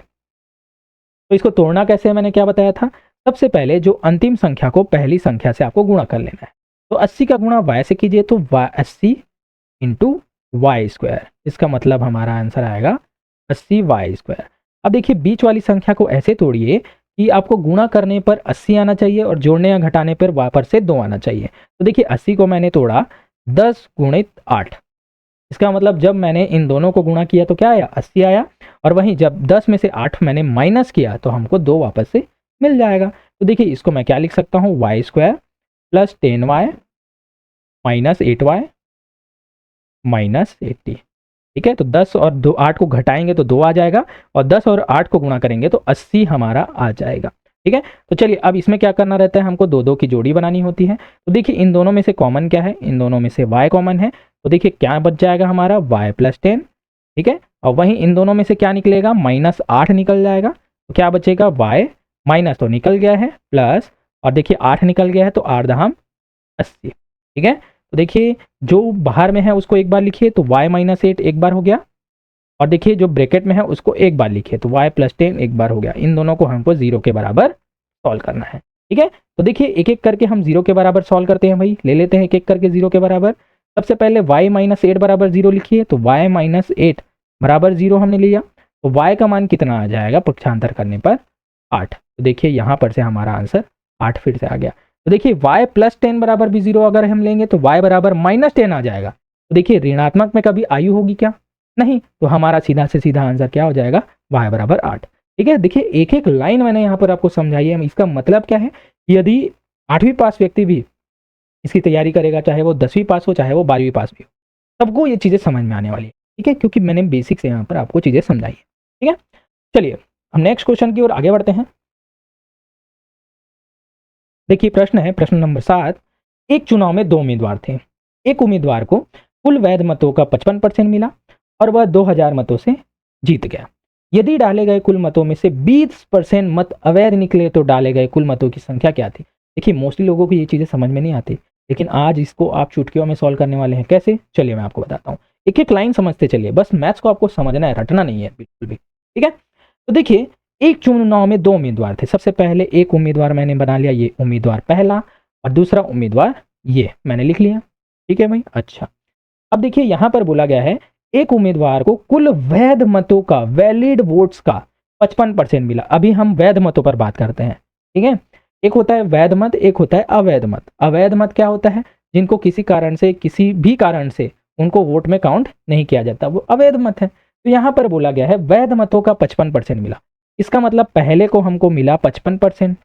तो इसको तोड़ना कैसे है, मैंने क्या बताया था, सबसे पहले जो अंतिम संख्या को पहली संख्या से आपको गुणा कर लेना है। तो 80 का गुणा y से कीजिए, तो 80 इंटू y², इसका मतलब हमारा आंसर आएगा 80y²। अब देखिए बीच वाली संख्या को ऐसे तोड़िए कि आपको गुणा करने पर 80 आना चाहिए और जोड़ने या घटाने पर वापस से 2 आना चाहिए। तो देखिए 80 को मैंने तोड़ा 10 × 8, इसका मतलब जब मैंने इन दोनों को गुणा किया तो क्या आया, 80 आया। और वहीं जब 10 में से 8 मैंने माइनस किया तो हमको 2 वापस से मिल जाएगा। तो देखिए इसको मैं क्या लिख सकता हूँ, y² + 10y - 8y - 80। ठीक है, तो 10 और 2 8 को घटाएंगे तो 2 आ जाएगा, और 10 और 8 को गुणा करेंगे तो 80 हमारा आ जाएगा। ठीक है, तो चलिए अब इसमें क्या करना रहता है, हमको 2 2 की जोड़ी बनानी होती है। तो देखिए इन दोनों में से कॉमन क्या है, इन दोनों में से y कॉमन है, तो देखिए क्या बच जाएगा हमारा y + 10। ठीक है, और वहीं इन दोनों में से क्या निकलेगा, -8 निकल जाएगा, तो क्या बचेगा y, माइनस तो निकल गया है, प्लस, और देखिए 8 निकल गया है तो 8 दहाम 80। ठीक है, तो देखिए जो बाहर में है उसको एक बार लिखिए, तो y - 8 एक बार हो गया, और देखिए जो ब्रैकेट में है उसको एक बार लिखिए, तो y + 10 एक बार हो गया। इन दोनों को हमको 0 के बराबर सॉल्व करना है। ठीक है, तो देखिए एक एक करके हम 0 के बराबर सॉल्व करते हैं भाई, ले लेते हैं एक एक करके 0 के बराबर। सबसे पहले y - 8 बराबर 0 लिखिए, तो y - 8 बराबर 0 हमने लिया, तो y का मान कितना आ जाएगा पक्षांतर करने पर, 8। तो देखिए यहाँ पर से हमारा आंसर 8 फिर से आ गया। तो देखिए y + 10 बराबर भी 0 अगर हम लेंगे तो y बराबर -10 आ जाएगा। तो देखिए ऋणात्मक में कभी आयु होगी क्या, नहीं, तो हमारा सीधा से सीधा आंसर क्या हो जाएगा, y बराबर 8। ठीक है, देखिए एक एक लाइन मैंने यहाँ पर आपको समझाई है, इसका मतलब क्या है, यदि 8वीं पास व्यक्ति भी इसकी तैयारी करेगा, चाहे वो 10वीं पास हो चाहे वो 12वीं पास भी हो, सबको ये चीज़ें समझ में आने वाली है। ठीक है, क्योंकि मैंने बेसिक से यहाँ पर आपको चीज़ें समझाई है। ठीक है, चलिए हम नेक्स्ट क्वेश्चन की ओर आगे बढ़ते हैं। देखिए प्रश्न है, प्रश्न नंबर 7। एक चुनाव में 2 उम्मीदवार थे, एक उम्मीदवार को कुल वैध मतों का 55% मिला और वह 2000 मतों से जीत गया। यदि डाले गए कुल मतों में से 20% मत अवैध निकले तो डाले गए कुल मतों की संख्या क्या थी। देखिए मोस्टली लोगों को ये चीज़ें समझ में नहीं आती, लेकिन आज इसको आप चुटकियों में सॉल्व करने वाले हैं। कैसे, चलिए मैं आपको बताता हूँ। एक एक लाइन समझते चलिए, बस मैथ्स को आपको समझना है, रटना नहीं है बिल्कुल भी। ठीक है, तो देखिए एक चुनाव में 2 उम्मीदवार थे। सबसे पहले एक उम्मीदवार मैंने बना लिया, ये उम्मीदवार पहला, और दूसरा उम्मीदवार ये मैंने लिख लिया। ठीक है भाई, अच्छा अब देखिए यहां पर बोला गया है एक उम्मीदवार को कुल वैध मतों का, वैलिड वोट्स का 55% मिला। अभी हम वैध मतों पर बात करते हैं। ठीक है, एक होता है वैध मत, एक होता है अवैध मत। अवैध मत क्या होता है, जिनको किसी कारण से, किसी भी कारण से उनको वोट में काउंट नहीं किया जाता, वो अवैध मत है। तो यहां पर बोला गया है वैध मतों का 55% मिला, इसका मतलब पहले को हमको मिला 55%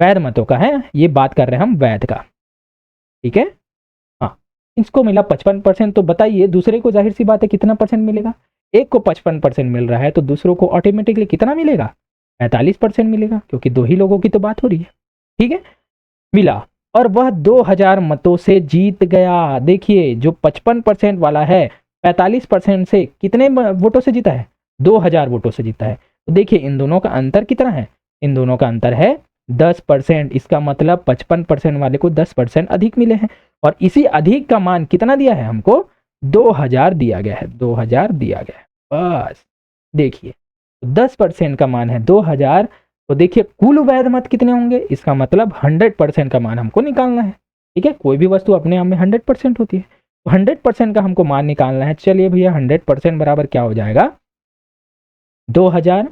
वैध मतों का है, ये बात कर रहे हैं हम वैध का। ठीक है, हाँ, इसको मिला 55%, तो बताइए दूसरे को जाहिर सी बात है कितना परसेंट मिलेगा, एक को 55% मिल रहा है तो दूसरों को ऑटोमेटिकली कितना मिलेगा, 45% मिलेगा, क्योंकि 2 ही लोगों की तो बात हो रही है। ठीक है, मिला और वह 2000 मतों से जीत गया। देखिए जो 55% वाला है 45% से कितने वोटों से जीता है, 2000 वोटों से जीता है। तो देखिए इन दोनों का अंतर कितना है, इन दोनों का अंतर है 10%। इसका मतलब 55% वाले को 10% अधिक मिले हैं, और इसी अधिक का मान कितना दिया है हमको, 2000 दिया गया है, 2000 दिया गया है। बस देखिए 10% का मान है 2000, तो देखिए कुल वैध मत कितने होंगे, इसका मतलब 100% का मान हमको निकालना है। ठीक है, कोई भी वस्तु अपने आप में 100% होती है, तो 100% का हमको मान निकालना है। चलिए भैया 100% बराबर क्या हो जाएगा, 2000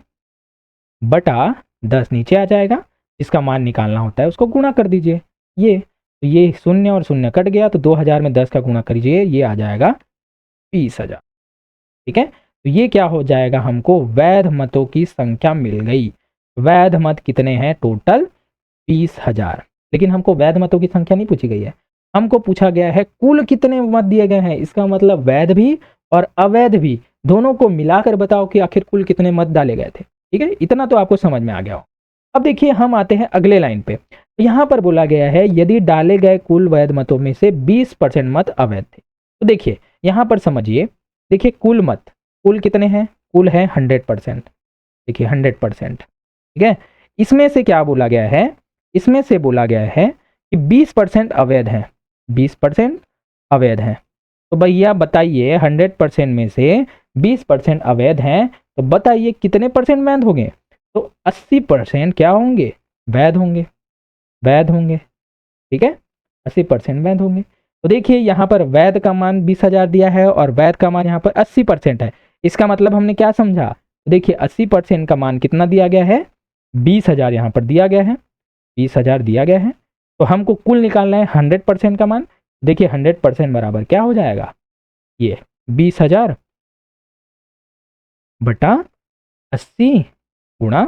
बटा 10 नीचे आ जाएगा, इसका मान निकालना होता है उसको गुणा कर दीजिए। ये शून्य और शून्य कट गया, तो 2000 में 10 का गुणा करिए, ये आ जाएगा 20,000। ठीक है, तो ये क्या हो जाएगा, हमको वैध मतों की संख्या मिल गई। वैध मत कितने हैं, टोटल 20,000। लेकिन हमको वैध मतों की संख्या नहीं पूछी गई है, हमको पूछा गया है कुल कितने मत दिए गए हैं। इसका मतलब वैध भी और अवैध भी दोनों को मिलाकर बताओ कि आखिर कुल कितने मत डाले गए थे। ठीक है, इतना तो आपको समझ में आ गया हो। अब देखिए हम आते हैं अगले लाइन पे। यहां पर बोला गया है यदि डाले गए कुल वैध मतों में से 20% मत अवैध थे। तो देखिए यहां पर समझिए, देखिए कुल मत, कुल कितने हैं, कुल है 100%। देखिए 100%। ठीक है, इसमें से क्या बोला गया है, इसमें से बोला गया है कि 20% अवैध हैं, 20% अवैध हैं। तो भैया बताइए 100% में से 20% अवैध हैं, तो बताइए कितने परसेंट वैध होंगे, तो 80% क्या होंगे, वैध होंगे, वैध होंगे। ठीक है, 80% वैध होंगे। तो देखिए यहाँ पर वैध का मान 20,000 दिया है और वैध का मान यहाँ पर 80% है। इसका मतलब हमने क्या समझा, देखिए 80% का मान कितना दिया गया है, 20,000 यहाँ पर दिया गया है, 20,000 दिया गया है। तो हमको कुल निकालना है 100% का मान। देखिए 100% बराबर क्या हो जाएगा, ये 20,000 बटा 80 गुणा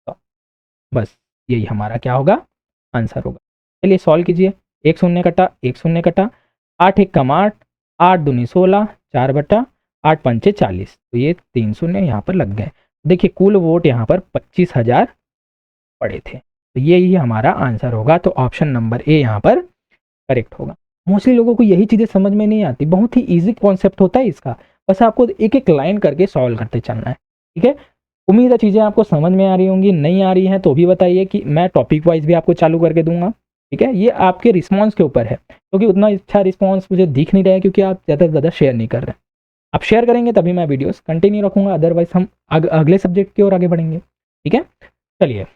100। बस यही हमारा क्या होगा, आंसर होगा। चलिए सॉल्व कीजिए, 1 शून्य कटा 1 शून्य कटा, 8 1 कम 8, 8 दूनी 16, 4 बटा 8 पंचे 40, तो ये 3 शून्य यहाँ पर लग गए। देखिए कुल वोट यहाँ पर 25,000 पड़े थे, तो यही हमारा आंसर होगा। तो ऑप्शन नंबर ए यहाँ पर करेक्ट होगा। मोस्टली लोगों को यही चीज़ें समझ में नहीं आती, बहुत ही ईजी कॉन्सेप्ट होता है इसका, बस आपको एक एक लाइन करके सॉल्व करते चलना है, ठीक है। उम्मीद है चीज़ें आपको समझ में आ रही होंगी, नहीं आ रही हैं तो भी बताइए कि मैं टॉपिक वाइज भी आपको चालू करके दूंगा, ठीक है। ये आपके रिस्पॉन्स के ऊपर है, क्योंकि उतना अच्छा रिस्पॉन्स मुझे दिख नहीं रहा है, क्योंकि आप ज़्यादा से ज़्यादा शेयर नहीं कर रहे हैं। आप शेयर करेंगे तभी मैं वीडियोस कंटिन्यू रखूंगा, अदरवाइज हम अगले सब्जेक्ट की ओर आगे बढ़ेंगे, ठीक है। चलिए अब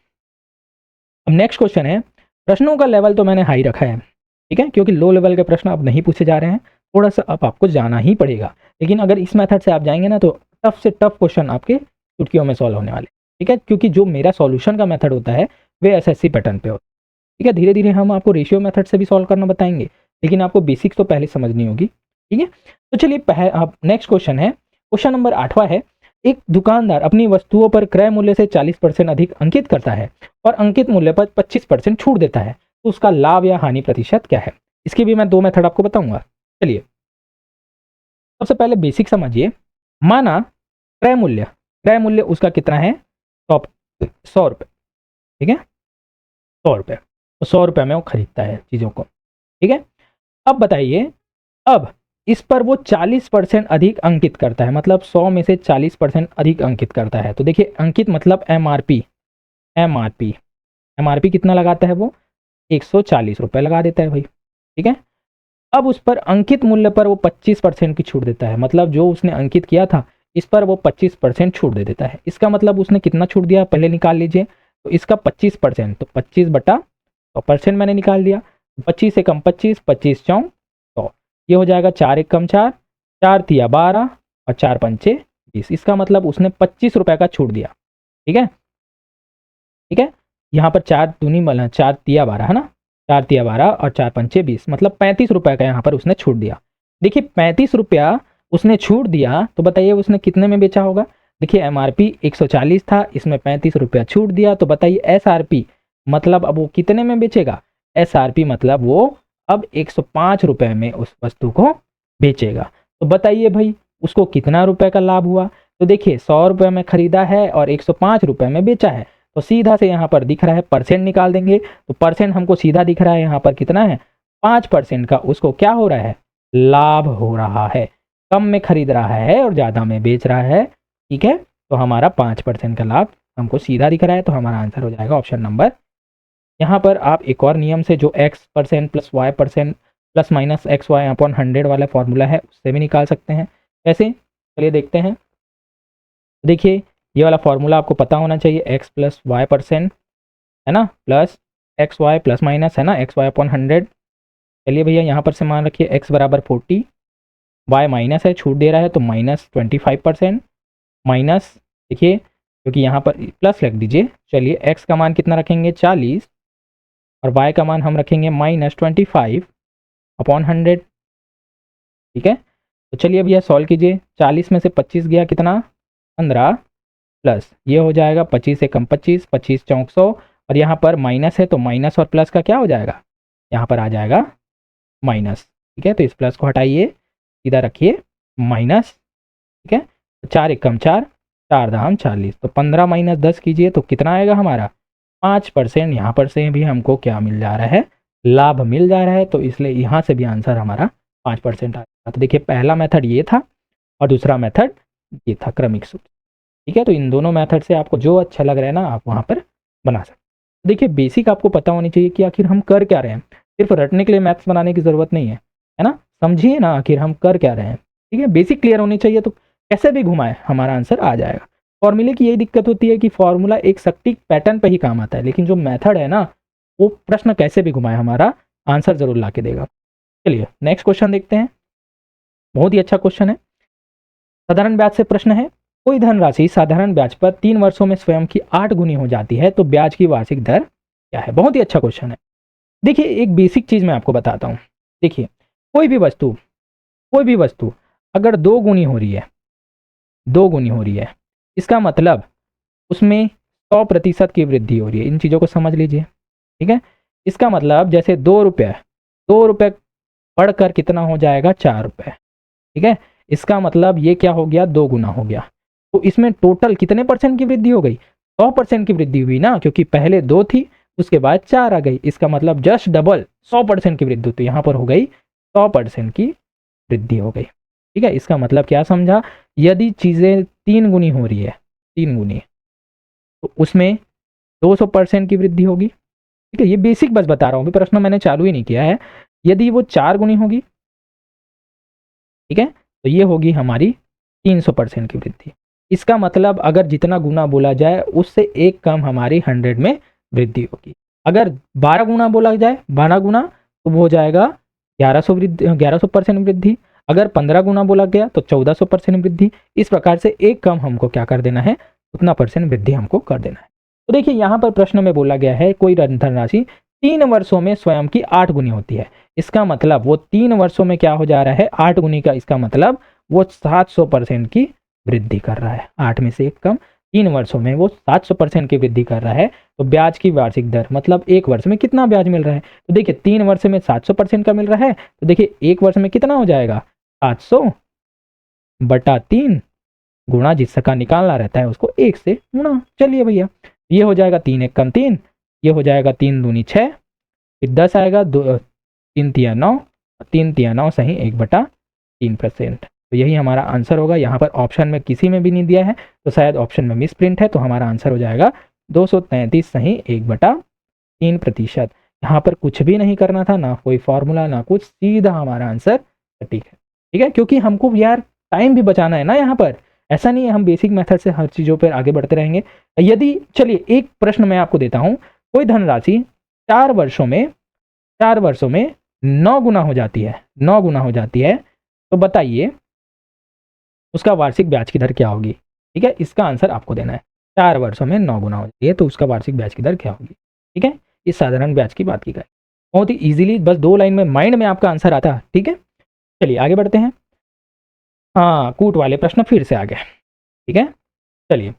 नेक्स्ट क्वेश्चन है। प्रश्नों का लेवल तो मैंने हाई रखा है, ठीक है, क्योंकि लो लेवल के प्रश्न अब नहीं पूछे जा रहे हैं, थोड़ा सा अब आपको जाना ही पड़ेगा। लेकिन अगर इस मेथड से आप जाएंगे ना, तो टफ से टफ क्वेश्चन आपके चुटकियों में सॉल्व होने वाले, ठीक है। क्योंकि जो मेरा सॉल्यूशन का मेथड होता है वे एसएससी पैटर्न पे होता है, ठीक है। धीरे धीरे हम आपको रेशियो मेथड से भी सॉल्व करना बताएंगे, लेकिन आपको बेसिक्स तो पहले समझनी होगी, ठीक है। तो चलिए अब नेक्स्ट क्वेश्चन है, क्वेश्चन नंबर 8वां है। एक दुकानदार अपनी वस्तुओं पर क्रय मूल्य से 40% अधिक अंकित करता है और अंकित मूल्य पर 25% छूट देता है, तो उसका लाभ या हानि प्रतिशत क्या है। इसकी भी मैं 2 मेथड आपको बताऊंगा। चलिए सबसे पहले बेसिक समझिए। माना क्रय मूल्य उसका कितना है, 100 रुपये, ठीक है, 100 रुपये, तो 100 रुपये में वो खरीदता है चीज़ों को, ठीक है। अब बताइए, अब इस पर वो 40% अधिक अंकित करता है, मतलब 100 में से 40% अधिक अंकित करता है। तो देखिए अंकित मतलब एमआरपी, एमआरपी कितना लगाता है वो, 140 रुपये लगा देता है भाई, ठीक है। अब उस पर अंकित मूल्य पर वो 25% की छूट देता है, मतलब जो उसने अंकित किया था इस पर वो 25% छूट दे देता है। इसका मतलब उसने कितना छूट दिया पहले निकाल लीजिए। तो इसका 25%, तो 25/100% मैंने निकाल दिया। 25 एकम 25, 25 चौं 100, ये हो जाएगा 4 एकम 4, 4 तिया 12 और 4 पंचे 20। इसका मतलब उसने 25 रुपये का छूट दिया, ठीक है, ठीक है। यहाँ पर 4 दूनी 4 तिया 12 है ना, 4 तिया 12 और 4 पंचे 20, मतलब 35 रुपये का यहाँ पर उसने छूट दिया। देखिए 35 रुपया उसने छूट दिया, तो बताइए उसने कितने में बेचा होगा। देखिए एमआरपी 140 था, इसमें 35 रुपया छूट दिया, तो बताइए एसआरपी मतलब अब वो कितने में बेचेगा। एसआरपी मतलब वो अब 105 रुपये में उस वस्तु को बेचेगा। तो बताइए भाई उसको कितना रुपए का लाभ हुआ। तो देखिए 100 रुपये में खरीदा है और 105 रुपये में बेचा है, तो सीधा से यहाँ पर दिख रहा है परसेंट निकाल देंगे, तो परसेंट हमको सीधा दिख रहा है यहाँ पर कितना है, 5% का उसको क्या हो रहा है, लाभ हो रहा है। कम में खरीद रहा है और ज़्यादा में बेच रहा है, ठीक है। तो हमारा 5% का लाभ हमको सीधा दिख रहा है, तो हमारा आंसर हो जाएगा ऑप्शन नंबर। यहाँ पर आप एक और नियम से जो x% + y% plus minus XY/100 वाला फॉर्मूला है उससे भी निकाल सकते हैं। वैसे चलिए देखते हैं। देखिए ये वाला फॉर्मूला आपको पता होना चाहिए, x + y% है ना, प्लस XY प्लस माइनस है ना, XY/100। चलिए भैया यहाँ पर से मान रखिए x बराबर 40, y माइनस है, छूट दे रहा है तो -25%, माइनस देखिए क्योंकि यहाँ पर प्लस रख दीजिए। चलिए x का मान कितना रखेंगे 40 और y का मान हम रखेंगे -25/100, ठीक है। तो चलिए भैया सॉल्व कीजिए। 40 में से 25 गया कितना 15, प्लस ये हो जाएगा 25 एकम 25, 25 चौक 100, और यहाँ पर माइनस है तो माइनस और प्लस का क्या हो जाएगा, यहाँ पर आ जाएगा माइनस, ठीक है। तो इस प्लस को हटाइए, सीधा रखिए माइनस, ठीक है। तो 4 एकम 4, 4 दाम 40, तो 15 - 10 कीजिए तो कितना आएगा हमारा 5%। यहाँ पर से भी हमको क्या मिल जा रहा है, लाभ मिल जा रहा है, तो इसलिए यहाँ से भी आंसर हमारा 5% आएगा। तो देखिए पहला मेथड ये था और दूसरा मेथड ये था क्रमिक सूत्र, ठीक है। तो इन दोनों मेथड से आपको जो अच्छा लग रहा है ना आप वहाँ पर बना सकते। देखिए बेसिक आपको पता होनी चाहिए कि आखिर हम कर क्या रहे हैं, सिर्फ रटने के लिए मैथ्स बनाने की ज़रूरत नहीं है ना। समझिए ना आखिर हम कर क्या रहे हैं, ठीक है। बेसिक क्लियर होनी चाहिए, तो कैसे भी घुमाए हमारा आंसर आ जाएगा। फॉर्मूले की यही दिक्कत होती है कि फॉर्मूला एक सटीक पैटर्न पे ही काम आता है, लेकिन जो मेथड है ना वो प्रश्न कैसे भी घुमाए हमारा आंसर जरूर ला के देगा। चलिए नेक्स्ट क्वेश्चन देखते हैं, बहुत ही अच्छा क्वेश्चन है। साधारण ब्याज से प्रश्न है, कोई धनराशि साधारण ब्याज पर 3 वर्षों में स्वयं की 8 गुनी हो जाती है, तो ब्याज की वार्षिक दर क्या है। बहुत ही अच्छा क्वेश्चन है। देखिए एक बेसिक चीज मैं आपको बताता हूँ। देखिए कोई भी वस्तु अगर 2 गुनी हो रही है, 2 गुनी हो रही है, इसका मतलब उसमें 100% की वृद्धि हो रही है। इन चीज़ों को समझ लीजिए, ठीक है। इसका मतलब जैसे 2 रुपये बढ़कर कितना हो जाएगा 4 रुपये, ठीक है। इसका मतलब ये क्या हो गया, 2 गुना हो गया। तो इसमें टोटल कितने परसेंट की वृद्धि हो गई, 100% की वृद्धि हुई ना, क्योंकि पहले 2 थी उसके बाद 4 आ गई। इसका मतलब जस्ट डबल 100% की वृद्धि, तो यहाँ पर हो गई 100% की वृद्धि हो गई। ठीक है, इसका मतलब क्या समझा, यदि चीजें 3 गुनी हो रही है, 3 गुनी, तो उसमें 200% की वृद्धि होगी। ठीक है, ये बेसिक बस बता रहा हूँ, अभी प्रश्न मैंने चालू ही नहीं किया है। यदि वो 4 गुनी होगी, ठीक है, तो ये होगी हमारी 300% की वृद्धि। इसका मतलब अगर जितना गुना बोला जाए उससे एक कम हमारी 100 में वृद्धि होगी। अगर 12 गुना बोला जाए, 12 गुना, तो वो हो जाएगा 1100% वृद्धि। अगर 15 गुना बोला गया तो 1400% वृद्धि। इस प्रकार से एक कम हमको क्या कर देना है, उतना परसेंट वृद्धि हमको कर देना है। तो देखिए यहाँ पर प्रश्न में बोला गया है कोई धनराशि 3 वर्षों में स्वयं की 8 गुनी होती है। इसका मतलब वो 3 वर्षों में क्या हो जा रहा है, 8 गुनी का, इसका मतलब वो 700% की वृद्धि कर रहा है। 8 में से एक कम, 3 वर्षों में वो 700% की वृद्धि कर रहा है। तो ब्याज की वार्षिक दर मतलब एक वर्ष में कितना ब्याज मिल रहा है, तो देखिए 3 वर्ष में 700% का मिल रहा है, तो देखिए एक वर्ष में कितना हो जाएगा, 700/3 गुणा जिसका निकालना रहता है उसको 1 से गुणा। चलिए भैया, ये हो जाएगा 3 1 कम 3, ये हो जाएगा 3 दूनी 6, फिर 10 आएगा, 3 तिया 9, 3 तिया 9 सही 1/3%। तो यही हमारा आंसर होगा। यहाँ पर ऑप्शन में किसी में भी नहीं दिया है, तो शायद ऑप्शन में मिस प्रिंट है, तो हमारा आंसर हो जाएगा 233 सही 1/3%। यहाँ पर कुछ भी नहीं करना था, ना कोई फॉर्मूला ना कुछ, सीधा हमारा आंसर सटीक है। ठीक है, क्योंकि हमको यार टाइम भी बचाना है ना, यहाँ पर ऐसा नहीं है हम बेसिक मेथड से हर चीज़ों पर आगे बढ़ते रहेंगे। यदि चलिए एक प्रश्न मैं आपको देता हूँ, कोई धनराशि 4 वर्षों में 9 गुना हो जाती है, 9 गुना हो जाती है, तो बताइए उसका वार्षिक ब्याज की दर क्या होगी। ठीक है, इसका आंसर आपको देना है। 4 वर्षों में 9 गुना हो जाती है तो उसका वार्षिक ब्याज की दर क्या होगी। ठीक है, इस साधारण ब्याज की बात की गई, बहुत ही इजीली, बस 2 लाइन में माइंड में आपका आंसर आता है। ठीक है, चलिए आगे बढ़ते हैं। हाँ, कूट वाले प्रश्न फिर से आ गए। ठीक है, चलिए,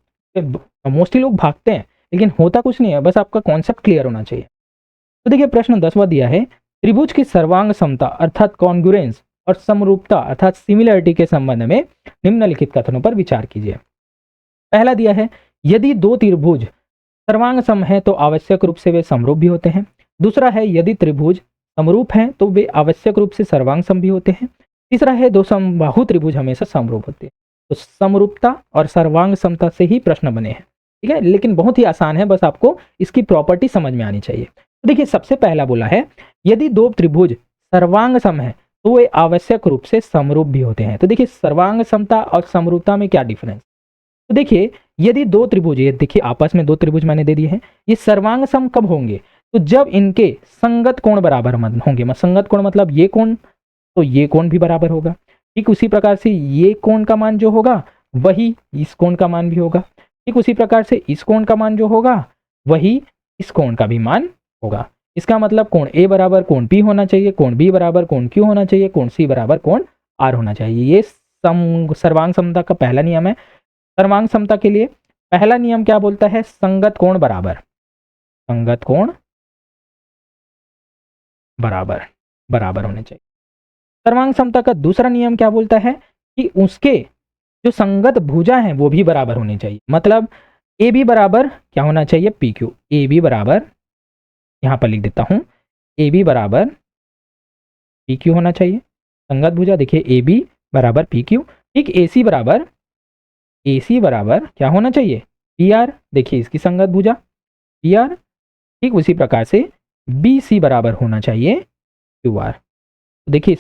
मोस्टली लोग भागते हैं लेकिन होता कुछ नहीं है, बस आपका कॉन्सेप्ट क्लियर होना चाहिए। तो देखिए प्रश्न 10वां दिया है, त्रिभुज की सर्वांग समता अर्थात कॉन्ग्रुएंस और समरूपता अर्थात सिमिलरिटी के संबंध में निम्नलिखित कथनों पर विचार कीजिए। पहला दिया है, यदि 2 त्रिभुज सर्वांग सम है तो आवश्यक रूप से वे समरूप भी होते हैं। दूसरा है, यदि त्रिभुज समरूप हैं तो वे आवश्यक रूप से सर्वांग सम भी होते हैं। तीसरा है, 2 समबाहु त्रिभुज हमेशा समरूप होते हैं। तो समरूपता और सर्वांग समता से ही प्रश्न बने हैं। ठीक है, लेकिन बहुत ही आसान है, बस आपको इसकी प्रॉपर्टी समझ में आनी चाहिए। तो देखिए सबसे पहला बोला है, यदि 2 त्रिभुज सर्वांग सम है तो वे आवश्यक रूप से समरूप भी होते हैं। तो देखिए सर्वांग समता और समरूपता में क्या डिफरेंस, तो देखिए यदि 2 त्रिभुज, ये देखिए आपस में 2 त्रिभुज मैंने दे दिए हैं, ये सर्वांग सम कब होंगे, तो जब इनके संगत कोण बराबर होंगे। संगत कोण मतलब ये कोण, तो ये कोण भी बराबर होगा। ठीक उसी प्रकार से ये कोण का मान जो होगा वही इस कोण का मान भी होगा। ठीक उसी प्रकार से इस कोण का मान जो होगा वही इस कोण का भी मान होगा। इसका मतलब कोण ए बराबर कोण पी होना चाहिए, कोण बी बराबर कोण क्यू होना चाहिए, कोण सी बराबर कोण आर होना चाहिए। ये सर्वांग समता का पहला नियम है। सर्वांग समता के लिए पहला नियम क्या बोलता है, संगत कोण बराबर, संगत कोण बराबर बराबर होने चाहिए। सर्वांग समता का दूसरा नियम क्या बोलता है कि उसके जो संगत भुजा हैं वो भी बराबर होनी चाहिए। मतलब ए बी बराबर क्या होना चाहिए, पी क्यू। ए बी बराबर, यहां पर लिख देता हूं, ए बी बराबर पी क्यू होना चाहिए। संगत भुजा देखिए ए बी बराबर पी क्यू। ठीक, ए सी बराबर क्या होना चाहिए, पी आर। देखिए इसकी संगत भुजा पी आर। ठीक उसी प्रकार से बी सी बराबर होना चाहिए क्यू आर। देखिए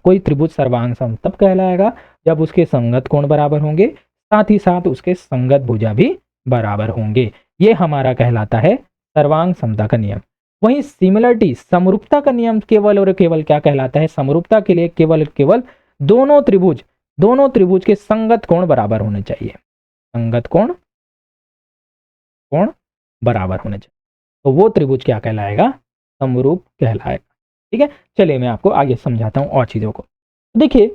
कोई त्रिभुज सर्वांग सम तब कहलाएगा जब उसके संगत कोण बराबर होंगे, साथ ही साथ उसके संगत भुजा भी बराबर होंगे। ये हमारा कहलाता है सर्वांग समता का नियम। वहीं सिमिलरिटी समरूपता का नियम केवल और केवल क्या कहलाता है, समरूपता के लिए केवल केवल दोनों त्रिभुज के संगत कोण बराबर होने चाहिए। संगत कोण बराबर होने चाहिए, तो वो त्रिभुज क्या कहलाएगा, समरूप कहलाएगा। ठीक है, चलिए मैं आपको आगे समझाता हूं और चीजों को। देखिए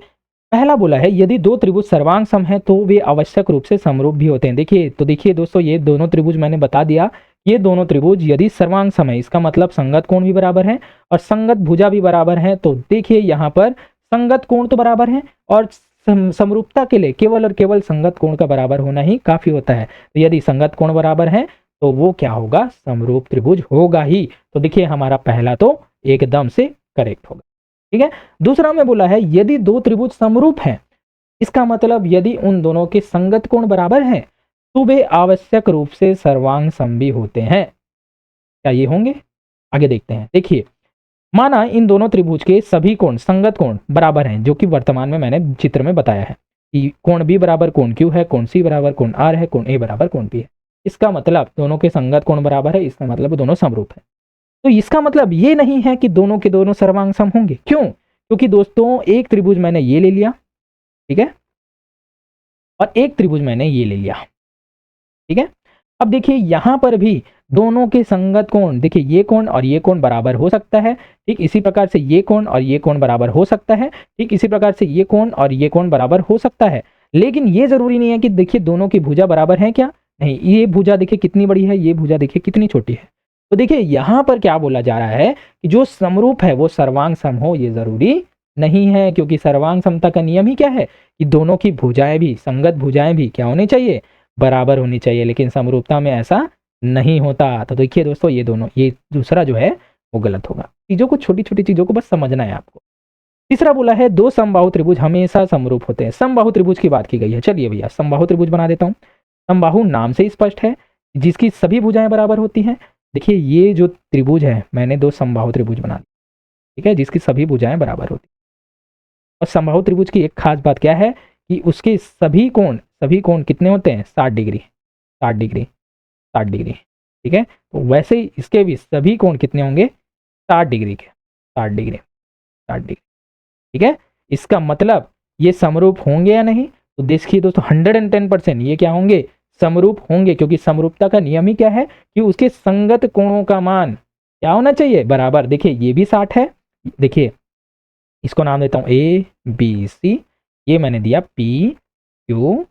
पहला बोला है, यदि 2 त्रिभुज सर्वांग सम है तो वे आवश्यक रूप से समरूप भी होते हैं। देखिए तो देखिए दोस्तों, ये दोनों त्रिभुज मैंने बता दिया, ये दोनों त्रिभुज यदि सर्वांग सम है, इसका मतलब संगत कोण भी बराबर है और संगत भुजा भी बराबर है। तो देखिए यहाँ पर संगत कोण तो बराबर है और समरूपता के लिए केवल और केवल संगत कोण का बराबर होना ही काफी होता है। तो यदि संगत कोण बराबर है तो वो क्या होगा, समरूप त्रिभुज होगा ही। तो देखिए हमारा पहला तो एकदम से करेक्ट होगा। ठीक है, दूसरा में बोला है यदि दो त्रिभुज समरूप हैं, इसका मतलब यदि उन दोनों के संगत कोण बराबर हैं तो वे आवश्यक रूप से सर्वांग समभी होते हैं। क्या ये होंगे? आगे देखते हैं। देखिए, माना इन दोनों त्रिभुज के सभी कोण संगत कोण बराबर हैं, जो कि वर्तमान में मैंने चित्र में बताया है कि कोण बी बराबर कोण क्यू है, कोण सी बराबर कोण आर है, कोण ए बराबर कोण पी है। इसका मतलब दोनों के संगत कोण बराबर है, इसका मतलब दोनों समरूप है। तो इसका मतलब ये नहीं है कि दोनों के दोनों सर्वांग सम होंगे। क्यों? क्योंकि दोस्तों एक त्रिभुज मैंने ये ले लिया, ठीक है, और एक त्रिभुज मैंने ये ले लिया, ठीक है। अब देखिए यहां पर भी दोनों के संगत कोण, देखिए ये कोण और ये कोण बराबर हो सकता है, ठीक इसी प्रकार से ये कोण और ये कोण बराबर हो सकता है, ठीक इसी प्रकार से ये कोण और ये कोण बराबर हो सकता है। लेकिन ये जरूरी नहीं है कि देखिए दोनों की भुजा बराबर है क्या, नहीं, ये भुजा देखिए कितनी बड़ी है, ये भुजा देखिए कितनी छोटी है। तो देखिए यहां पर क्या बोला जा रहा है कि जो समरूप है वो सर्वांग सम हो, ये जरूरी नहीं है, क्योंकि सर्वांग समता का नियम ही क्या है कि दोनों की भुजाएं भी, संगत भुजाएं भी क्या होनी चाहिए, बराबर होनी चाहिए। लेकिन समरूपता में ऐसा नहीं होता। तो देखिए दोस्तों ये दोनों, ये दूसरा जो है वो गलत होगा। चीजों को, छोटी छोटी चीजों को बस समझना है आपको। तीसरा बोला है दो समबाहु त्रिभुज हमेशा समरूप होते हैं। समबाहु त्रिभुज की बात की गई है। चलिए भैया समबाहु त्रिभुज बना देता हूं। समबाहु नाम से स्पष्ट है, जिसकी सभी भुजाएं बराबर होती हैं। देखिए ये जो त्रिभुज है, मैंने दो समबाहु त्रिभुज बना दिया, ठीक है, जिसकी सभी भुजाएं बराबर होती है। और समबाहु त्रिभुज की एक खास बात क्या है कि उसके सभी कोण कितने होते हैं, 60 डिग्री, 60 डिग्री, 60 डिग्री, ठीक है। तो वैसे ही इसके भी सभी कोण कितने होंगे, 60 डिग्री के, 60 डिग्री, 60 डिग्री, ठीक है। इसका मतलब ये समरूप होंगे या नहीं, तो देखिए दोस्तों 110% ये क्या होंगे, समरूप होंगे, क्योंकि समरूपता का नियम ही क्या है कि उसके संगत कोणों का मान क्या होना चाहिए, बराबर। देखिए ये भी 60 है, देखिए इसको नाम देता हूं ए बी सी, ये मैंने दिया पी क्यू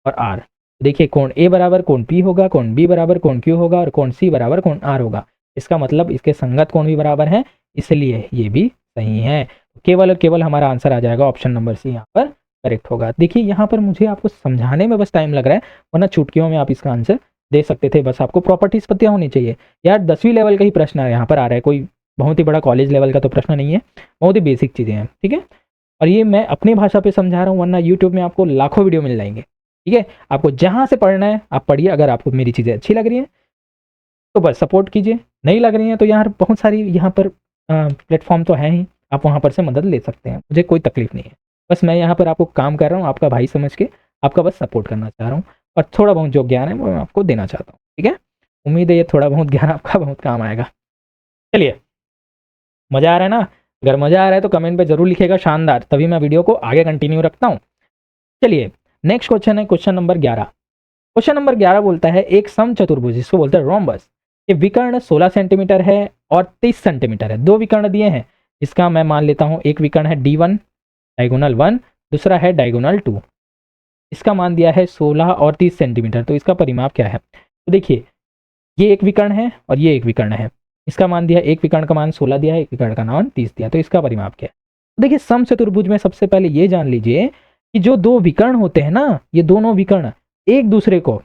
और आर। देखिए कोण ए बराबर कोण पी होगा, कोण बी बराबर कोण क्यू होगा और कोण सी बराबर कोण आर होगा। इसका मतलब इसके संगत कोण भी बराबर हैं, इसलिए ये भी सही है। केवल और केवल हमारा आंसर आ जाएगा ऑप्शन नंबर सी, यहाँ पर करेक्ट होगा। देखिए यहाँ पर मुझे आपको समझाने में बस टाइम लग रहा है, वरना चुटकियों में आप इसका आंसर दे सकते थे। बस आपको प्रॉपर्टीज पता होनी चाहिए यार। 10वीं लेवल का ही प्रश्न यहाँ पर आ रहा है, कोई बहुत ही बड़ा कॉलेज लेवल का तो प्रश्न नहीं है, बहुत ही बेसिक चीज़ें हैं, ठीक है। और ये मैं अपनी भाषा पे समझा रहा हूँ, वरना यूट्यूब में आपको लाखों वीडियो मिल जाएंगे, ठीक है। आपको जहाँ से पढ़ना है आप पढ़िए। अगर आपको मेरी चीज़ें अच्छी लग रही हैं तो बस सपोर्ट कीजिए, नहीं लग रही हैं तो यार बहुत सारी यहाँ पर प्लेटफॉर्म तो है ही, आप वहाँ पर से मदद ले सकते हैं, मुझे कोई तकलीफ नहीं है। बस मैं यहाँ पर आपको काम कर रहा हूँ, आपका भाई समझ के आपका बस सपोर्ट करना चाह रहा हूँ, और थोड़ा बहुत जो ज्ञान है वो मैं आपको देना चाहता हूँ, ठीक है। उम्मीद है ये थोड़ा बहुत ज्ञान आपका बहुत काम आएगा। चलिए, मज़ा आ रहा है ना? अगर मज़ा आ रहा है तो कमेंट पे जरूर लिखिएगा शानदार, तभी मैं वीडियो को आगे कंटिन्यू रखता हूँ। चलिए नेक्स्ट क्वेश्चन है क्वेश्चन नंबर 11। क्वेश्चन नंबर 11 बोलता है एक समचतुर्भुज, जिसको बोलते हैं रोम्बस, के विकर्ण 16 सेंटीमीटर है और 30 सेंटीमीटर है। दो विकर्ण दिए हैं, इसका मैं मान लेता हूँ एक विकर्ण है D1 डायगोनल 1, दूसरा है डायगोनल 2। इसका मान दिया है 16 और 30 सेंटीमीटर। तो इसका परिमाप क्या है? तो देखिए ये एक विकर्ण है और ये एक विकर्ण है, इसका मान दिया, एक विकर्ण का मान 16 दिया है, एक विकर्ण का मान 30 दिया। तो इसका परिमाप क्या है? तो देखिए समचतुर्भुज में सबसे पहले ये जान लीजिए कि जो दो विकर्ण होते हैं ना, ये दोनों विकर्ण एक दूसरे को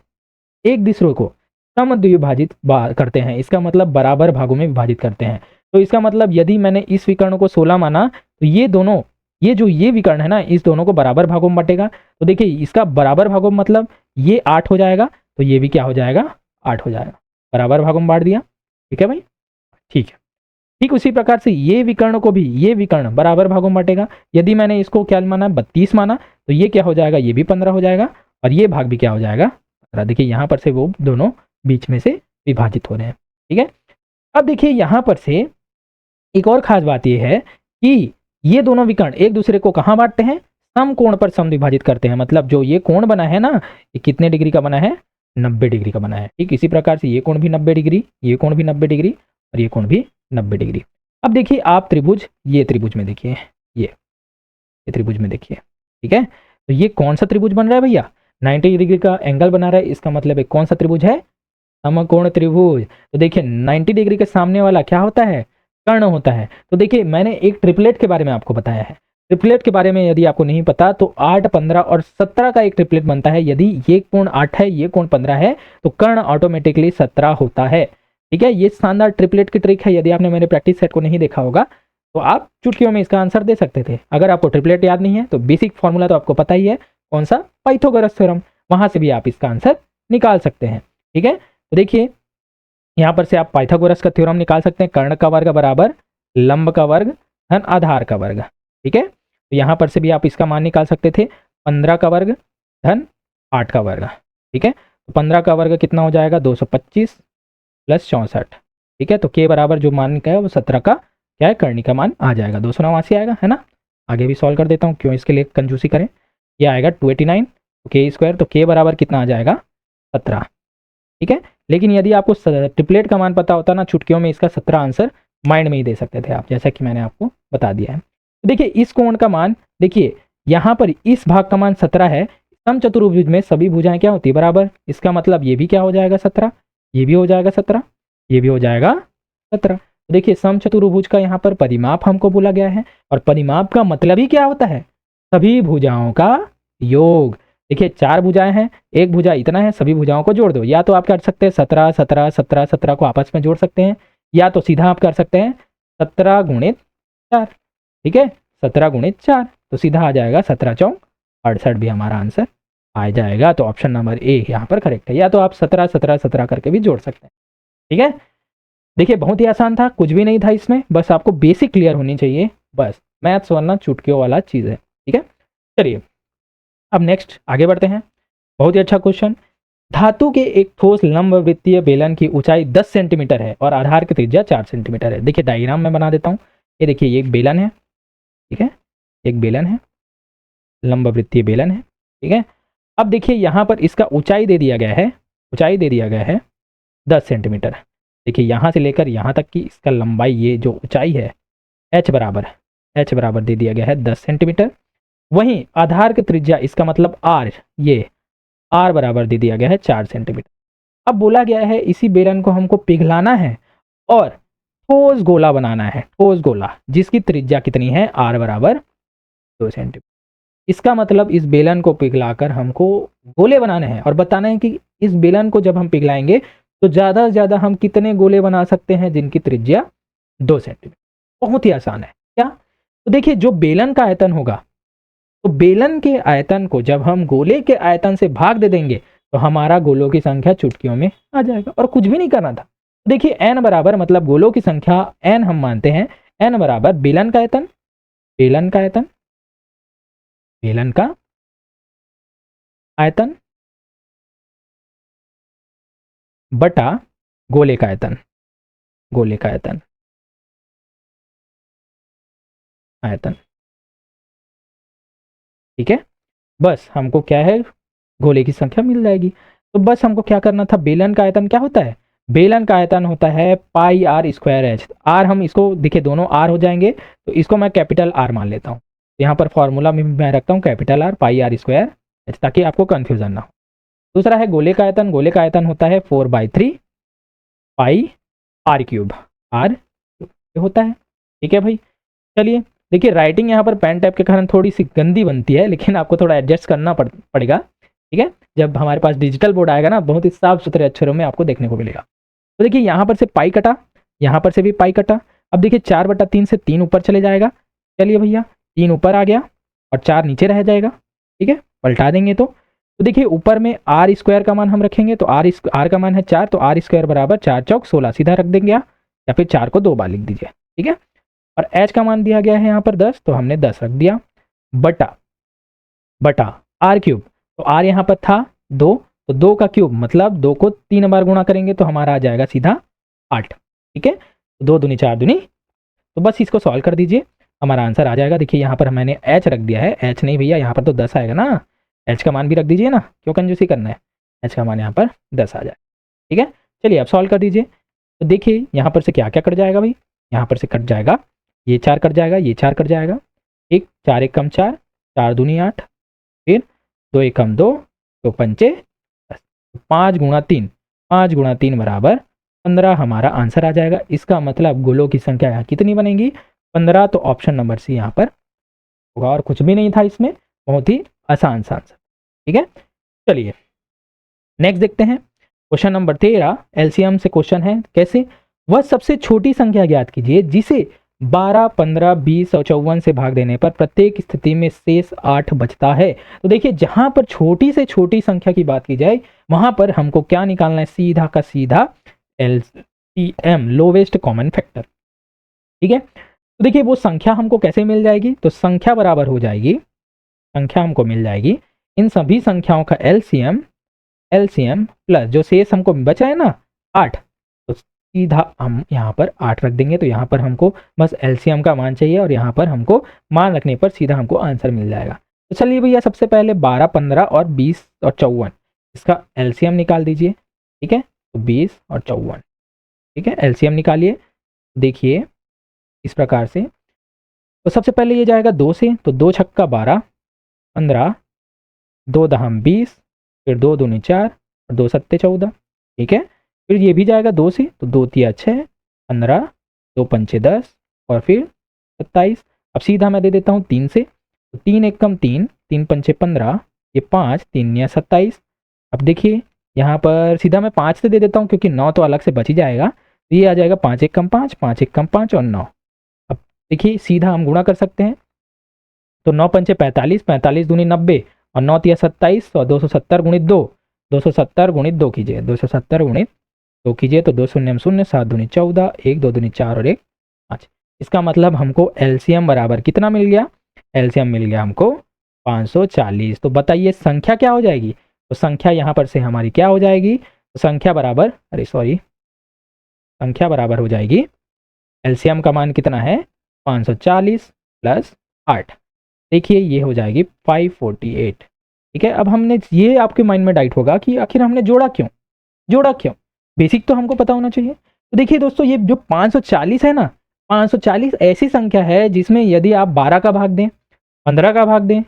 समद्विभाजित करते हैं। इसका मतलब बराबर भागों में विभाजित करते हैं। तो इसका मतलब यदि मैंने इस विकर्ण को 16 माना तो ये दोनों, ये जो ये विकर्ण है ना, इस दोनों को बराबर भागों में बांटेगा। तो देखिए इसका बराबर भागों में मतलब ये 8 हो जाएगा, तो ये भी क्या हो जाएगा, 8 हो जाएगा। बराबर भागों में बांट दिया, ठीक है भाई, ठीक है। ठीक उसी प्रकार से ये विकर्ण को भी, ये विकर्ण बराबर भागों में बांटेगा। यदि मैंने इसको क्या माना, 32 माना, तो ये क्या हो जाएगा, ये भी 15 हो जाएगा, और ये भाग भी क्या हो जाएगा, 15। देखिए यहाँ पर से वो दोनों बीच में से विभाजित हो रहे हैं, ठीक है। अब देखिए यहाँ पर से एक और खास बात यह है कि ये दोनों विकर्ण एक दूसरे को कहाँ बांटते हैं, समकोण पर समद्विभाजित करते हैं। मतलब जो ये कोण बना है ना, ये कितने डिग्री का बना है, 90 डिग्री का बना है। ठीक इसी प्रकार से ये कोण भी 90 डिग्री, ये कोण भी 90 डिग्री और ये कोण भी 90 डिग्री। अब देखिए आप त्रिभुज, ये त्रिभुज में देखिए, ये त्रिभुज में देखिए, ठीक है। तो ये कौन सा त्रिभुज बन रहा है भैया, 90 डिग्री का एंगल बना रहा है। इसका मतलब है कौन सा त्रिभुज है, समकोण त्रिभुज। तो देखिए 90 डिग्री के सामने वाला क्या होता है, कर्ण होता है। तो देखिए मैंने एक ट्रिपलेट के बारे में आपको बताया है। ट्रिपलेट के बारे में यदि आपको नहीं पता तो 8, 15 और 17 का एक ट्रिपलेट बनता है। यदि ये कोण 8 है, ये कोण 15 है, तो कर्ण ऑटोमेटिकली 17 होता है। ठीक है, ये शानदार ट्रिपलेट की ट्रिक है। यदि आपने मेरे प्रैक्टिस सेट को नहीं देखा होगा तो आप चुटकियों में इसका आंसर दे सकते थे। अगर आपको ट्रिपलेट याद नहीं है तो बेसिक फॉर्मूला तो आपको पता ही है, कौन सा, पाइथागोरस थ्योरम, वहां से भी आप इसका आंसर निकाल सकते हैं। ठीक है, तो देखिए यहां पर से आप पाइथागोरस का थ्योरम निकाल सकते हैं, कर्ण का वर्ग बराबर लंब का वर्ग धन आधार का वर्ग। ठीक है, तो यहां पर से भी आप इसका मान निकाल सकते थे, 15 का वर्ग धन 8 का वर्ग। ठीक है, तो 15 का वर्ग कितना हो जाएगा, 225 प्लस 64। ठीक है, तो के बराबर जो मान का है वो 17 का क्या है, कर्णी का मान आ जाएगा, 289 आएगा, है ना। आगे भी सॉल्व कर देता हूँ, क्यों इसके लिए कंजूसी करें। ये आएगा 289, तो के स्क्वायर, तो के बराबर कितना आ जाएगा, 17। ठीक है, लेकिन यदि आपको ट्रिपलेट का मान पता होता ना, चुटकियों में इसका 17 आंसर माइंड में ही दे सकते थे आप, जैसा कि मैंने आपको बता दिया है। तो देखिए इस कोण का मान, देखिए यहाँ पर इस भाग का मान 17 है। समचतुर्भुज में सभी भुजाएं क्या होती है, बराबर। इसका मतलब ये भी क्या हो जाएगा, 17, ये भी हो जाएगा 17, ये भी हो जाएगा 17। देखिए समचतुर्भुज का यहाँ पर परिमाप हमको बोला गया है, और परिमाप का मतलब ही क्या होता है, सभी भुजाओं का योग। देखिए 4 भुजाएं हैं, एक भुजा इतना है, सभी भुजाओं को जोड़ दो। या तो आप कर सकते हैं 17, 17, 17, 17 को आपस में जोड़ सकते हैं, या तो सीधा आप कर सकते हैं 17 गुणित 4। ठीक है, 17 गुणित 4, तो सीधा आ जाएगा 17 चौक 68 भी हमारा आंसर आ जाएगा। तो ऑप्शन नंबर ए यहाँ पर करेक्ट है। या तो आप 17, 17, 17 करके भी जोड़ सकते हैं। ठीक है, देखिए बहुत ही आसान था, कुछ भी नहीं था इसमें, बस आपको बेसिक क्लियर होनी चाहिए, बस। मैथ्स वरना चुटकियों वाला चीज़ है। ठीक है, चलिए अब नेक्स्ट आगे बढ़ते हैं। बहुत ही अच्छा क्वेश्चन। धातु के एक ठोस लंब वृत्तीय बेलन की ऊंचाई 10 सेंटीमीटर है और आधार की त्रिज्या 4 सेंटीमीटर है। देखिए डायग्राम मैं बना देता हूँ। ये देखिए ये एक बेलन है, ठीक है, एक बेलन है, लंब वृत्तीय बेलन है। ठीक है, अब देखिए यहाँ पर इसका ऊंचाई दे दिया गया है, ऊंचाई दे दिया गया है 10 सेंटीमीटर। देखिए यहाँ से लेकर यहाँ तक की इसका लंबाई, ये जो ऊंचाई है h बराबर दे दिया गया है 10 सेंटीमीटर। वहीं आधार की त्रिज्या, इसका मतलब r, ये r बराबर दे दिया गया है 4 सेंटीमीटर। अब बोला गया है इसी बेलन को हमको पिघलाना है और ठोस गोला बनाना है, ठोस गोला जिसकी त्रिज्या कितनी है, r बराबर 2 सेंटीमीटर। इसका मतलब इस बेलन को पिघलाकर हमको गोले बनाने हैं और बताना है कि इस बेलन को जब हम पिघलाएंगे तो ज़्यादा से ज़्यादा हम कितने गोले बना सकते हैं जिनकी त्रिज्या 2 सेंटीमीटर। बहुत ही आसान है क्या। तो देखिए जो बेलन का आयतन होगा, तो बेलन के आयतन को जब हम गोले के आयतन से भाग दे देंगे तो हमारा गोलों की संख्या चुटकियों में आ जाएगा, और कुछ भी नहीं करना था। देखिए n बराबर मतलब गोलों की संख्या n हम मानते हैं, n बराबर बेलन का आयतन, बेलन का आयतन, बेलन का आयतन बटा गोले का आयतन, गोले का आयतन, आयतन। ठीक है, बस हमको क्या है, गोले की संख्या मिल जाएगी। तो बस हमको क्या करना था, बेलन का आयतन क्या होता है, बेलन का आयतन होता है पाई आर स्क्वायर एच। आर हम इसको, देखिए दोनों आर हो जाएंगे, तो इसको मैं कैपिटल आर मान लेता हूँ। यहाँ पर फॉर्मूला में मैं रखता हूँ capital R, pi R square H, ताकि आपको कन्फ्यूजन ना हो। दूसरा है गोले का आयतन, गोले का आयतन होता है 4/3 पाई आर क्यूब, आर होता है। ठीक है भाई, चलिए देखिए राइटिंग यहाँ पर पेन टैप के कारण थोड़ी सी गंदी बनती है, लेकिन आपको थोड़ा एडजस्ट करना पड़ेगा। ठीक है, जब हमारे पास डिजिटल बोर्ड आएगा ना, बहुत ही साफ सुथरे अक्षरों में आपको देखने को मिलेगा। तो देखिए यहाँ पर से पाई कटा, यहाँ पर से भी पाई कटा। अब देखिए 4/3 से 3 ऊपर चले जाएगा। चलिए भैया 3 ऊपर आ गया और 4 नीचे रह जाएगा। ठीक है, पलटा देंगे तो देखिए ऊपर में आर स्क्वायर का मान हम रखेंगे, तो आर का मान है 4, तो आर स्क्वायर बराबर 4 चौक 16 सीधा रख देंगे आप, या फिर 4 को 2 बार लिख दीजिए। ठीक है, और h का मान दिया गया है यहाँ पर 10, तो हमने 10 रख दिया, बटा आर क्यूब, तो आर यहाँ पर था 2, तो 2 का क्यूब मतलब 2 को 3 बार गुणा करेंगे तो हमारा आ जाएगा सीधा 8। ठीक है, 2 दूनी 4 दूनी, तो बस इसको सॉल्व कर दीजिए, हमारा आंसर आ जाएगा। देखिए यहाँ पर मैंने h रख दिया है, h नहीं भैया यहाँ पर तो 10 आएगा ना, h का मान भी रख दीजिए ना, क्यों कंजूसी करना है, h का मान यहाँ पर 10 आ जाए। ठीक है, चलिए आप सॉल्व कर दीजिए। तो देखिए यहाँ पर से क्या क्या कट जाएगा भाई, यहाँ पर से कट जाएगा, ये 4 कट जाएगा, ये 4 कट जाएगा, 1 4 1 कम 4, 4 दूनी 8, फिर 2 1 कम 2, 2 पंचे 10, 5 गुणा 3, 5 गुणा 3 बराबर 15 हमारा आंसर आ जाएगा। इसका मतलब गोलों की संख्या यहाँ कितनी बनेगी, 15। तो ऑप्शन नंबर सी यहाँ पर होगा और कुछ भी नहीं था इसमें, बहुत ही आसान सा आंसर। ठीक है, चलिए नेक्स्ट देखते हैं। क्वेश्चन नंबर 13 एलसीएम से क्वेश्चन है। कैसे? वह सबसे छोटी संख्या ज्ञात कीजिए जिसे 12, 15, 20 और 54 से भाग देने पर प्रत्येक स्थिति में शेष 8 बचता है। तो देखिए जहां पर छोटी से छोटी संख्या की बात की जाए वहां पर हमको क्या निकालना है, सीधा का सीधा एलसीएम, लोवेस्ट कॉमन फैक्टर। ठीक है, तो देखिए वो संख्या हमको कैसे मिल जाएगी, तो संख्या बराबर हो जाएगी, संख्या हमको मिल जाएगी इन सभी संख्याओं का एलसीएम, एलसीएम प्लस जो शेष हमको बच रहा है ना 8, तो सीधा हम यहाँ पर 8 रख देंगे। तो यहाँ पर हमको बस एलसीएम का मान चाहिए और यहाँ पर हमको मान रखने पर सीधा हमको आंसर मिल जाएगा। तो चलिए भैया सबसे पहले 12, 15 और 20 और 54 इसका एलसीएम निकाल दीजिए। ठीक है, तो 20 और 54, ठीक है, एलसीएम निकालिए। देखिए इस प्रकार से, तो सबसे पहले ये जाएगा 2 से, तो 2 छक्का 12, 15, 2 दहम 20, फिर 2 दूनी 4 और 2 सत्ते 14। ठीक है, फिर ये भी जाएगा 2 से, तो 2 तिया 6, 15, 2 पंचे 10 और फिर 27। अब सीधा मैं दे देता हूँ 3 से, तो 3 एकम 3, 3 पंचे 15, ये 5, 3 या 27। अब देखिए यहाँ पर सीधा मैं 5 से दे देता हूँ क्योंकि 9 तो अलग से बच ही जाएगा, तो ये आ जाएगा 5 एकम 5, 5 एकम 5 और 9। अब देखिए सीधा हम गुणा कर सकते हैं, तो 9 पंचे 45, 45 दूनी 90 और 9 तिया 27 और 270 गुणित 2, 270 गुणित 2 कीजिए, 270 गुणित 2 कीजिए, तो 2 शून्य 0, 7 दूनी 14, 1 2 दूनी 4 और 1 5। इसका मतलब हमको एलसीएम बराबर कितना मिल गया, एलसीएम मिल गया हमको 540। तो बताइए संख्या क्या हो जाएगी, तो संख्या यहाँ पर से हमारी क्या हो जाएगी, तो संख्या बराबर, अरे सॉरी, संख्या बराबर हो जाएगी, एलसीएम का मान कितना है 540 प्लस 8, देखिए ये हो जाएगी 548। ठीक है, अब हमने ये आपके माइंड में डाइट होगा कि आखिर हमने जोड़ा क्यों, जोड़ा क्यों, बेसिक तो हमको पता होना चाहिए। तो देखिए दोस्तों ये जो 540 है ना, 540 ऐसी संख्या है जिसमें यदि आप 12 का भाग दें, 15 का भाग दें,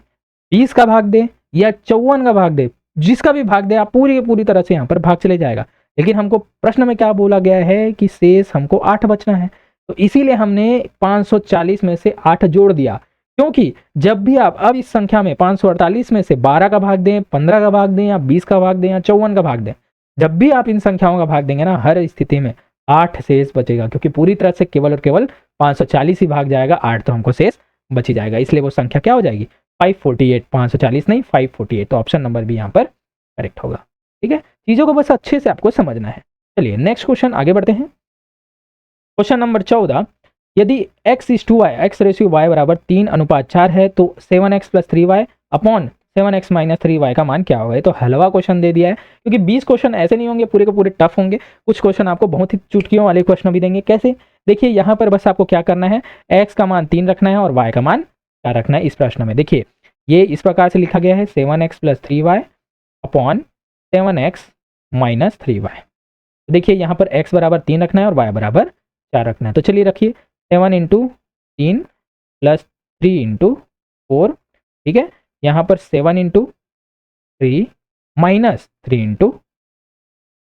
20 का भाग दें या 54 का भाग दें, जिसका भी भाग दे आप पूरी तरह से यहाँ पर भाग चले जाएगा। लेकिन हमको प्रश्न में क्या बोला गया है कि शेष हमको 8 बचना है, तो इसीलिए हमने 540 में से 8 जोड़ दिया। क्योंकि जब भी आप अब इस संख्या में 548 में से 12 का भाग दें, 15 का भाग दें या 20 का भाग दें या 54 का भाग दें, जब भी आप इन संख्याओं का भाग देंगे ना, हर स्थिति में 8 शेष बचेगा, क्योंकि पूरी तरह से केवल और केवल 540 ही भाग जाएगा, 8 तो हमको शेष बच ही जाएगा। इसलिए वो संख्या क्या हो जाएगी 548, 540 नहीं 548। तो ऑप्शन नंबर भी यहाँ पर करेक्ट होगा। ठीक है, चीजों को बस अच्छे से आपको समझना है। चलिए नेक्स्ट क्वेश्चन आगे बढ़ते हैं। क्वेश्चन नंबर 14, यदि x/y, x रेशियो y बराबर 3:4 है तो 7x + 3y upon 7x - 3y का मान क्या होगा। तो हलवा क्वेश्चन दे दिया है, क्योंकि 20 क्वेश्चन ऐसे नहीं होंगे पूरे के पूरे टफ होंगे, कुछ क्वेश्चन आपको बहुत ही चुटकियों वाले क्वेश्चन भी देंगे। कैसे, देखिए यहाँ पर बस आपको क्या करना है, x का मान 3 रखना है और y का मान क्या रखना है। इस प्रश्न में देखिए ये इस प्रकार से लिखा गया है 7x + 3y upon 7x - 3y। देखिए यहाँ पर x बराबर 3 रखना है और y बराबर 4 रखना है। तो चलिए रखिए 7 × 3 + 3 × 4, ठीक है, यहाँ पर 7 × 3 - 3 ×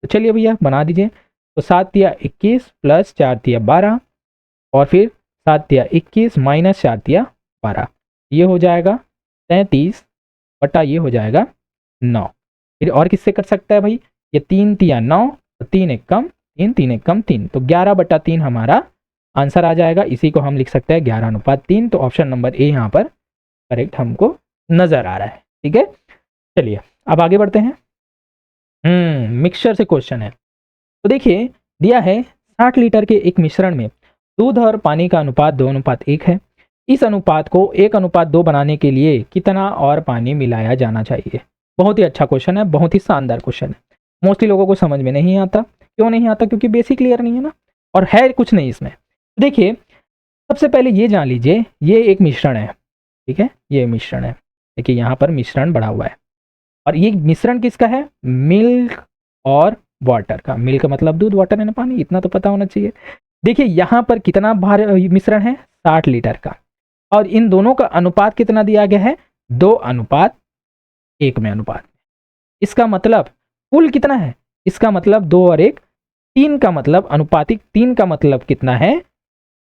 तो चलिए भैया बना दीजिए। तो 7 तिया 21 प्लस 4 तिया 12 और फिर 7 तिया 21 माइनस 4 तिया 12, ये हो जाएगा 33 बटा ये हो जाएगा 9। फिर और किससे कर सकता है भाई, ये 3 तिया 9, 3 एक कम 3, 3 एक कम 3, तो 11/3 हमारा आंसर आ जाएगा। इसी को हम लिख सकते हैं 11:3। तो ऑप्शन नंबर ए यहाँ पर करेक्ट हमको नजर आ रहा है। ठीक है, चलिए अब आगे बढ़ते हैं। मिक्सचर से क्वेश्चन है। तो देखिए दिया है 60 लीटर के एक मिश्रण में दूध और पानी का अनुपात 2:1 है। इस अनुपात को 1:2 बनाने के लिए कितना और पानी मिलाया जाना चाहिए। बहुत ही अच्छा क्वेश्चन है, बहुत ही शानदार क्वेश्चन है। मोस्टली लोगों को समझ में नहीं आता। क्यों नहीं आता, क्योंकि बेसिक क्लियर नहीं है ना, और है कुछ नहीं इसमें। देखिए सबसे पहले ये जान लीजिए, ये एक मिश्रण है, ठीक है, ये मिश्रण है। देखिए यहाँ पर मिश्रण बड़ा हुआ है और ये मिश्रण किसका है, मिल्क और वाटर का। मिल्क मतलब दूध, वाटर है ना पानी, इतना तो पता होना चाहिए। देखिए यहाँ पर कितना भारी मिश्रण है, 60 लीटर का, और इन दोनों का अनुपात कितना दिया गया है, 2:1 में अनुपात। इसका मतलब कुल कितना है, इसका मतलब 2 और 1 3 का मतलब अनुपातिक 3 का मतलब कितना है,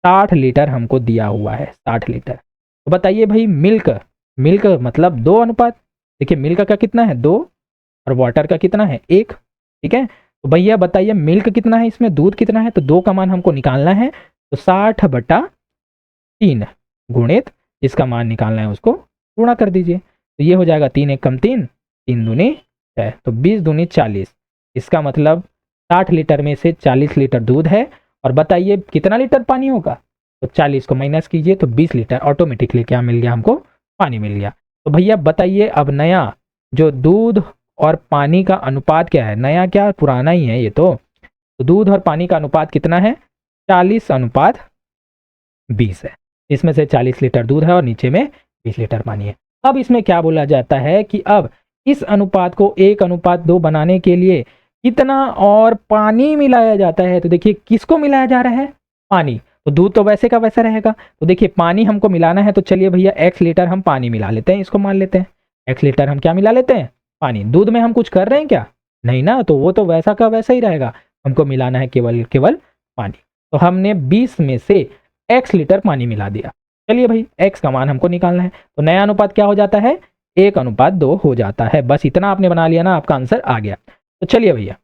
60 लीटर हमको दिया हुआ है, 60 लीटर। तो बताइए भाई मिल्क, मिल्क मतलब 2 अनुपात। देखिए मिल्क का कितना है 2 और वाटर का कितना है 1। ठीक है, तो भैया बताइए मिल्क कितना है, इसमें दूध कितना है, तो 2 का मान हमको निकालना है, तो 60/3 गुणित जिसका मान निकालना है उसको गुणा कर दीजिए। तो ये हो जाएगा 3 1 कम 3, 3 दूनी 6, तो 20 दूनी 40। इसका मतलब 60 लीटर में से 40 लीटर दूध है। और बताइए कितना लीटर पानी होगा, तो 40 को माइनस कीजिए तो 20 लीटर ऑटोमेटिकली क्या मिल गया हमको, पानी मिल गया। तो भैया बताइए अब नया जो दूध और पानी का अनुपात क्या है, नया क्या पुराना ही है ये तो दूध और पानी का अनुपात कितना है 40/20 है। इसमें से 40 लीटर दूध है और नीचे में 20 लीटर पानी है। अब इसमें क्या बोला जाता है कि अब इस अनुपात को 1:2 बनाने के लिए कितना और पानी मिलाया जाता है। तो देखिए किसको मिलाया जा रहा है, पानी। तो दूध तो वैसे का वैसा रहेगा, तो देखिए पानी हमको मिलाना है, तो चलिए भैया x लीटर हम पानी मिला लेते हैं, इसको मान लेते हैं x लीटर हम क्या मिला लेते हैं, पानी। दूध में हम कुछ कर रहे हैं क्या, नहीं ना, तो वो तो वैसा का वैसा ही रहेगा, हमको मिलाना है केवल केवल पानी। तो हमने 20 में से x लीटर पानी मिला दिया। चलिए भाई x का मान हमको निकालना है, तो नया अनुपात क्या हो जाता है 1:2 हो जाता है। बस इतना आपने बना लिया ना, आपका आंसर आ गया। तो चलिए भैया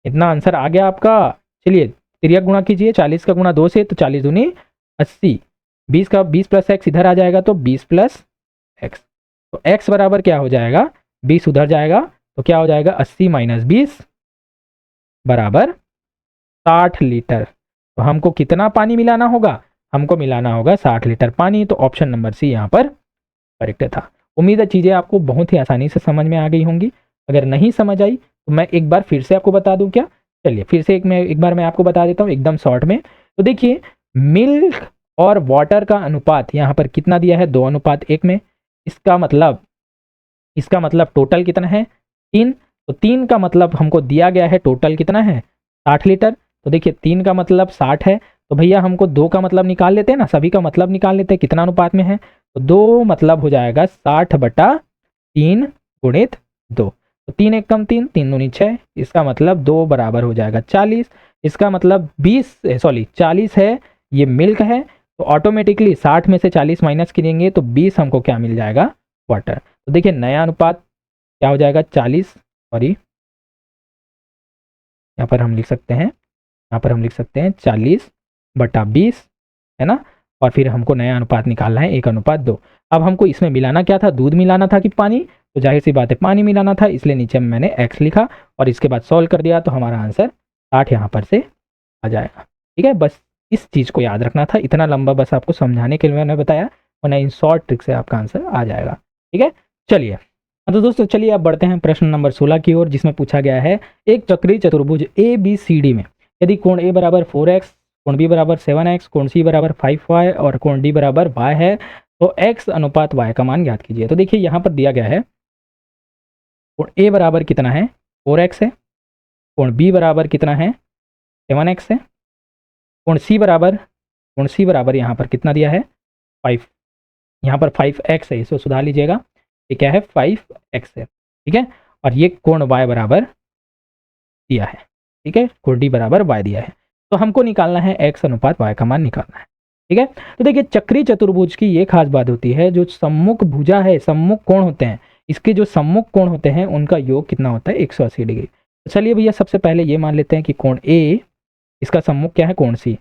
इतना आंसर आ गया आपका। चलिए तिर्यक गुणा कीजिए, 40 का गुणा 2 से, तो 40 दूनी 80, 20 का 20 प्लस x इधर आ जाएगा तो 20 प्लस x, तो x बराबर क्या हो जाएगा 20 उधर जाएगा तो क्या हो जाएगा 80 माइनस 20 बराबर 60 लीटर। तो हमको कितना पानी मिलाना होगा, हमको मिलाना होगा 60 लीटर पानी। तो ऑप्शन नंबर सी यहाँ पर करेक्ट था। उम्मीद है चीज़ें आपको बहुत ही आसानी से समझ में आ गई होंगी। अगर नहीं समझ आई तो मैं एक बार फिर से आपको बता दूं क्या, चलिए फिर से एक बार मैं आपको बता देता हूँ एकदम शॉर्ट में। तो देखिए मिल्क और वाटर का अनुपात यहाँ पर कितना दिया है 2:1 में। इसका मतलब टोटल कितना है 3, तो 3 का मतलब हमको दिया गया है टोटल कितना है 60 लीटर। तो देखिए 3 का मतलब 60 है, तो भैया हमको 2 का मतलब निकाल लेते हैं ना, सभी का मतलब निकाल लेते हैं कितना अनुपात में है। तो 2 मतलब हो जाएगा 60/3 गुणित 2, तो 3 1 कम 3, 3 दूनी 6, इसका मतलब 2 बराबर हो जाएगा 40। इसका मतलब 40 है, ये मिल्क है, तो ऑटोमेटिकली 60 में से 40 माइनस करेंगे तो 20 हमको क्या मिल जाएगा वाटर। तो देखिए नया अनुपात क्या हो जाएगा 40, सॉरी यहाँ पर हम लिख सकते हैं 40/20 है ना। और फिर हमको नया अनुपात निकालना है 1:2। अब हमको इसमें मिलाना क्या था, दूध मिलाना था कि पानी, तो जाहिर सी बात है पानी मिलाना था, इसलिए नीचे में मैंने x लिखा और इसके बाद सॉल्व कर दिया, तो हमारा आंसर 60 यहाँ पर से आ जाएगा। ठीक है, बस इस चीज़ को याद रखना था, इतना लंबा बस आपको समझाने के लिए मैंने बताया, वरना इन शॉर्ट ट्रिक से आपका आंसर आ जाएगा। ठीक है, चलिए तो दोस्तों चलिए अब बढ़ते हैं प्रश्न नंबर 16 की ओर, जिसमें पूछा गया है एक चक्रीय चतुर्भुज ए बी सी डी में यदि कोण ए बराबर 4x, कोण बी बराबर 7x, कोण सी बराबर 5y और कोण डी बराबर y है, तो x:y का मान ज्ञात कीजिए। तो देखिए यहाँ पर दिया गया है कोण ए बराबर कितना है 4x है, कोण बी बराबर कितना है 7x है, कोण सी बराबर यहाँ पर कितना दिया है 5, यहाँ पर 5x है, इसको सुधार लीजिएगा, ये क्या है 5x है। ठीक है, और ये कोण y बराबर दिया है। ठीक है, कोण डी बराबर y दिया है, तो हमको निकालना है x:y का मान निकालना है। ठीक है, तो देखिए चक्रीय चतुर्भुज की ये खास बात होती है, जो सम्मुख भुजा है, सम्मुख कोण होते हैं, इसके जो सम्मुख कोण होते हैं उनका योग कितना होता है 180 डिग्री। तो चलिए भैया सबसे पहले ये मान लेते हैं कि कोण ए, इसका सम्मुख क्या है कोण सी,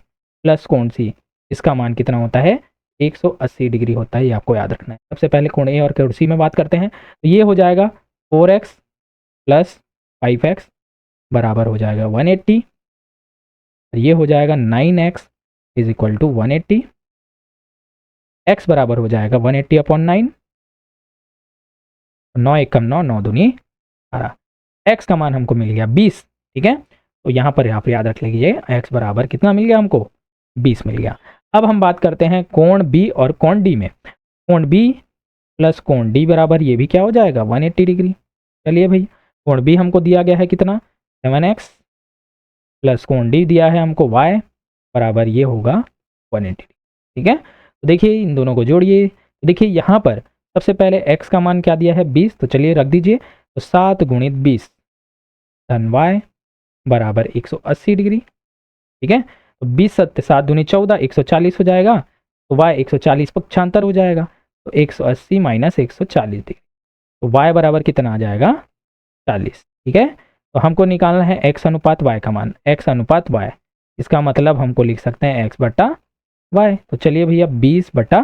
प्लस कोण सी, इसका मान कितना होता है 180 डिग्री होता है, ये आपको याद रखना है। सबसे पहले कोण ए और कोण सी में बात करते हैं, तो ये हो जाएगा 4x प्लस 5x बराबर हो जाएगा 180, ये हो जाएगा 9x is equal to 180, x बराबर हो जाएगा 180/9, 9 1 9, 9 दूनी 12, x का मान हमको मिल गया 20। ठीक है, तो यहाँ पर याद रख लीजिए x बराबर कितना मिल गया हमको 20 मिल गया। अब हम बात करते हैं कोण बी और कोण डी में, कोण बी प्लस कोण डी बराबर ये भी क्या हो जाएगा 180 डिग्री। चलिए भाई कोण बी हमको दिया गया है कितना 7x प्लस कोण डी दिया है हमको y बराबर ये होगा 180। ठीक है, तो देखिए इन दोनों को जोड़िए, देखिए यहाँ पर सबसे पहले x का मान क्या दिया है 20, तो चलिए रख दीजिए, तो 7 गुणित 20 धन y बराबर 180 डिग्री। ठीक है, तो 20 7 7 दूनी 14, 140 हो जाएगा, तो y 140 पक्षांतर हो जाएगा, तो 180 माइनस 140 डिग्री, तो y बराबर कितना आ जाएगा 40। ठीक है, तो हमको निकालना है x अनुपात y का मान, x अनुपात y, इसका मतलब हमको लिख सकते हैं x बटा y। तो चलिए भैया 20 बटा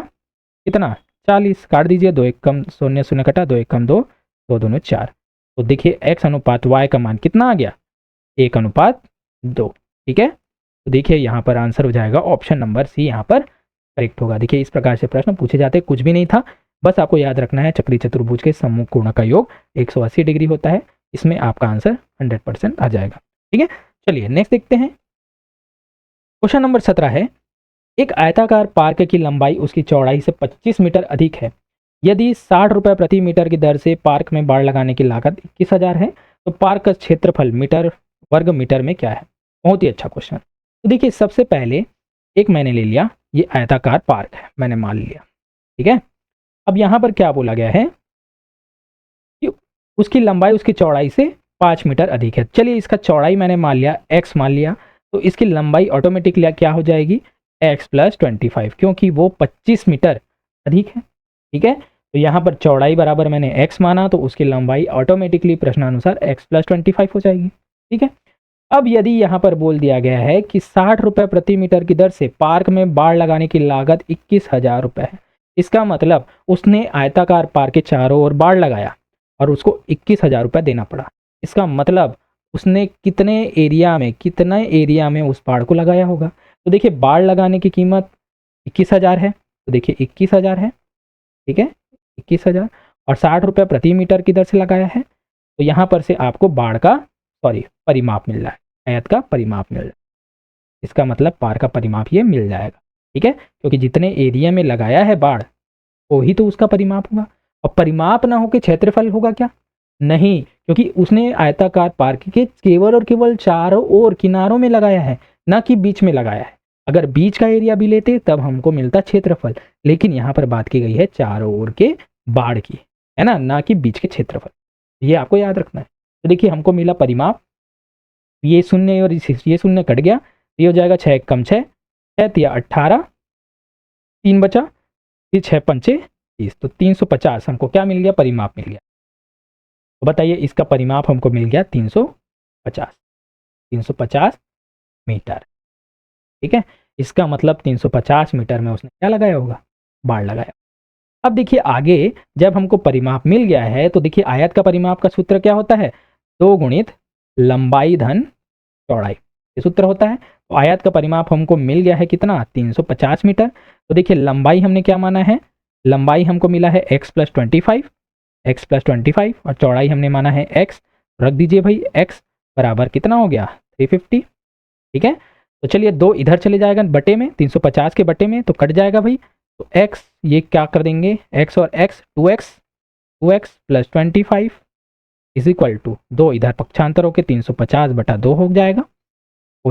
कितना 40, काट दीजिए, 2 एक कम, शून्य शून्य कटा, 2 एक कम 2, 2 दूनी 4। तो देखिए x अनुपात y का मान कितना आ गया 1 अनुपात 2। ठीक है, तो देखिए यहाँ पर आंसर हो जाएगा ऑप्शन नंबर सी, यहाँ पर करेक्ट होगा। देखिए इस प्रकार से प्रश्न पूछे जाते, कुछ भी नहीं था, बस आपको याद रखना है चक्री चतुर्भुज के सम्मुख कोण का योग 180 डिग्री होता है, इसमें आपका आंसर 100% आ जाएगा। ठीक है, चलिए नेक्स्ट देखते हैं। क्वेश्चन नंबर 17 है, एक आयताकार पार्क की लंबाई उसकी चौड़ाई से 25 मीटर अधिक है। यदि 60 रुपये प्रति मीटर की दर से पार्क में बाड़ लगाने की लागत 21,000 है, तो पार्क का क्षेत्रफल मीटर वर्ग मीटर में क्या है? बहुत ही अच्छा क्वेश्चन। तो देखिए सबसे पहले एक मैंने ले लिया, ये आयताकार पार्क है, मैंने मान लिया। ठीक है, अब यहाँ पर क्या बोला गया है कि उसकी लंबाई उसकी चौड़ाई से 5 मीटर अधिक है। चलिए इसका चौड़ाई मैंने मान लिया, x मान लिया, तो इसकी लंबाई ऑटोमेटिकली क्या हो जाएगी x प्लस 25, क्योंकि वो 25 मीटर अधिक है। ठीक है, तो यहाँ पर चौड़ाई बराबर मैंने x माना, तो उसकी लंबाई ऑटोमेटिकली प्रश्नानुसार x प्लस 25 हो जाएगी। ठीक है, अब यदि यहाँ पर बोल दिया गया है कि 60 रुपये प्रति मीटर की दर से पार्क में बाड़ लगाने की लागत 21,000 रुपये है, इसका मतलब उसने आयताकार पार्क के चारों ओर बाड़ लगाया और उसको 21,000 रुपये देना पड़ा। इसका मतलब उसने कितने एरिया में उस बाड़ को लगाया होगा। तो देखिए बाड़ लगाने की कीमत 21,000 है, तो देखिए 21,000 है। ठीक है, 21,000 और 60 रुपये प्रति मीटर की दर से लगाया है, तो यहाँ पर से आपको बाड़ का परिमाप मिल रहा है, आयत का परिमाप मिल रहा है, इसका मतलब पार्क का परिमाप ये मिल जाएगा। ठीक है, क्योंकि जितने एरिया में लगाया है बाड़ वही तो उसका परिमाप होगा, और परिमाप ना होकर क्षेत्रफल होगा क्या? नहीं, क्योंकि उसने आयताकार पार्क के केवल और केवल चारों ओर किनारों में लगाया है, ना कि बीच में लगाया है। अगर बीच का एरिया भी लेते तब हमको मिलता क्षेत्रफल, लेकिन यहाँ पर बात की गई है चारों ओर के बाड़ की, है ना कि बीच के क्षेत्रफल। ये आपको याद रखना है। तो देखिए हमको मिला परिमाप, ये शून्य और ये शून्य कट गया, ये हो जाएगा 6 कम 6, 6 तिया 18, 3 बचा, ये 6 पंचे 30, तो 350 हमको क्या मिल गया? परिमाप मिल गया। तो बताइए इसका परिमाप हमको मिल गया 350 मीटर। ठीक है, इसका मतलब 350 मीटर में उसने क्या लगाया होगा? बाड़ लगाया। अब देखिए आगे जब हमको परिमाप मिल गया है, तो देखिए आयत का परिमाप का सूत्र क्या होता है? 2 गुणित लंबाई धन चौड़ाई, ये सूत्र होता है। तो आयत का परिमाप हमको मिल गया है कितना? 350 मीटर। तो देखिए लंबाई हमने क्या माना है? लंबाई हमको मिला है x प्लस 25 और चौड़ाई हमने माना है x। रख दीजिए भाई, x बराबर कितना हो गया? 350। ठीक है, तो चलिए 2 इधर चले जाएगा बटे में, 350 के बटे में तो कट जाएगा भाई, तो x ये क्या कर देंगे, x और x 2x plus 25 is equal to 2 इधर पक्षांतर होकर 350 बटा 2 हो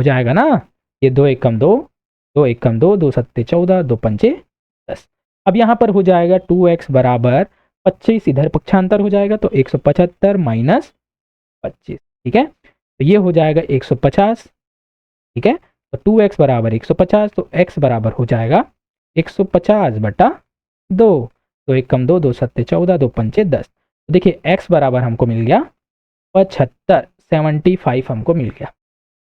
जाएगा ना। ये 2 एक कम 2, 2 एक कम 2, 2 सत्ते 14, 2 पंचे 10। अब यहाँ पर हो जाएगा 2x बराबर 25, इधर पक्षांतर हो जाएगा तो 175 माइनस 25। ठीक है, तो ये हो जाएगा 150। ठीक है, तो 2x बराबर 150, तो x बराबर हो जाएगा 150 बटा 2, 2 एक कम 2, 2 सत्ते 14, 2 पंचे 10। देखिए x बराबर हमको मिल गया 75 हमको मिल गया।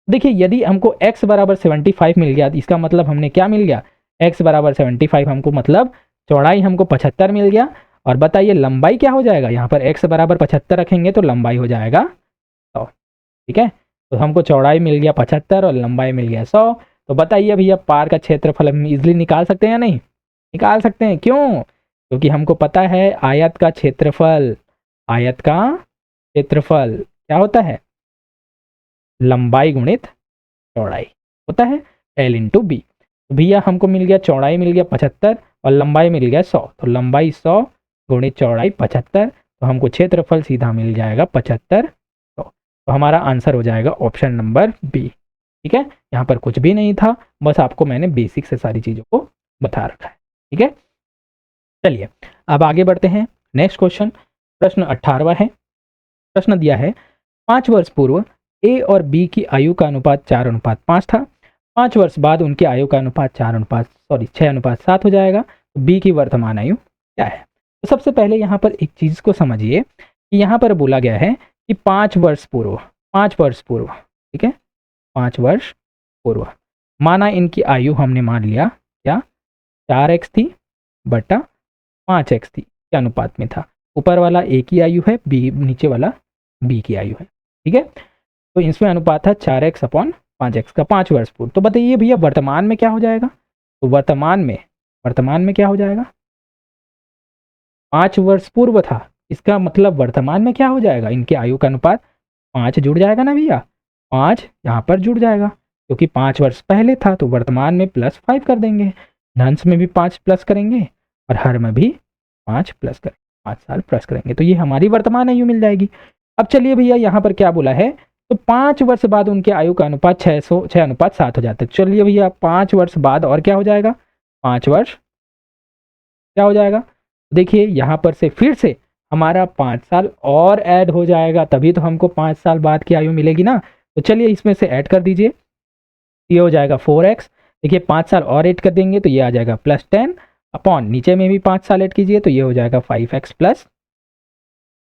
देखिए यदि हमको x बराबर 75 मिल गया, इसका मतलब हमने क्या मिल गया? x बराबर 75 हमको मतलब चौड़ाई हमको 75 मिल गया। और बताइए लंबाई क्या हो जाएगा? यहाँ पर x बराबर 75 रखेंगे तो लंबाई हो जाएगा 100। ठीक है, तो हमको चौड़ाई मिल गया 75 और लंबाई मिल गया 100। तो बताइए भैया पार्क का क्षेत्रफल हम इजिली निकाल सकते हैं या नहीं? निकाल सकते हैं। क्यों? क्योंकि हमको पता है आयत का क्षेत्रफल क्या होता है? लंबाई गुणित चौड़ाई होता है, L इंटू बी। तो भैया हमको मिल गया चौड़ाई मिल गया 75 और लंबाई मिल गया 100, तो लंबाई 100 गुणित चौड़ाई 75, तो हमको क्षेत्रफल सीधा मिल जाएगा 75 100। तो हमारा आंसर हो जाएगा ऑप्शन नंबर बी। ठीक है, यहाँ पर कुछ भी नहीं था, बस आपको मैंने बेसिक से सारी चीज़ों को बता रखा है। ठीक है, चलिए अब आगे बढ़ते हैं। नेक्स्ट क्वेश्चन, प्रश्न 18वां है। प्रश्न दिया है 5 वर्ष पूर्व ए और बी की आयु का अनुपात 4:5 था। 5 वर्ष बाद उनकी आयु का अनुपात 6:7 हो जाएगा। बी की वर्तमान आयु क्या है। तो सबसे पहले यहाँ पर एक चीज़ को समझिए कि यहाँ पर बोला गया है कि 5 वर्ष पूर्व, 5 वर्ष पूर्व, ठीक है, 5 वर्ष पूर्व माना इनकी आयु हमने मान लिया क्या 4x थी बटा 5x थी, क्या अनुपात में था। ऊपर वाला a की आयु है, b नीचे वाला b की आयु है, ठीक है। तो इसमें अनुपात था 4x अपॉन 5x का 5 वर्ष पूर्व। तो बताइए भैया वर्तमान में क्या हो जाएगा। तो वर्तमान में क्या हो जाएगा, 5 वर्ष पूर्व था, इसका मतलब वर्तमान में क्या हो जाएगा, इनके आयु का अनुपात 5 जुड़ जाएगा ना भैया, 5 यहाँ पर जुड़ जाएगा क्योंकि 5 वर्ष पहले था। तो वर्तमान में +5 कर देंगे, अंश में भी 5 प्लस करेंगे और हर में भी 5 प्लस करेंगे, 5 साल प्लस करेंगे, तो ये हमारी वर्तमान आयु मिल जाएगी। अब चलिए भैया यहाँ पर क्या बोला है, तो 5 वर्ष बाद उनके आयु का अनुपात 6:7 हो जाता है। चलिए भैया 5 वर्ष बाद और क्या हो जाएगा, 5 वर्ष क्या हो जाएगा, देखिए यहाँ पर से फिर से हमारा 5 साल और ऐड हो जाएगा, तभी तो हमको 5 साल बाद की आयु मिलेगी ना। तो चलिए इसमें से ऐड कर दीजिए, ये हो जाएगा 4x, देखिए 5 साल और ऐड कर देंगे तो ये आ जाएगा +10 अपॉन नीचे में भी 5 साल ऐड कीजिए तो ये हो जाएगा 5x प्लस,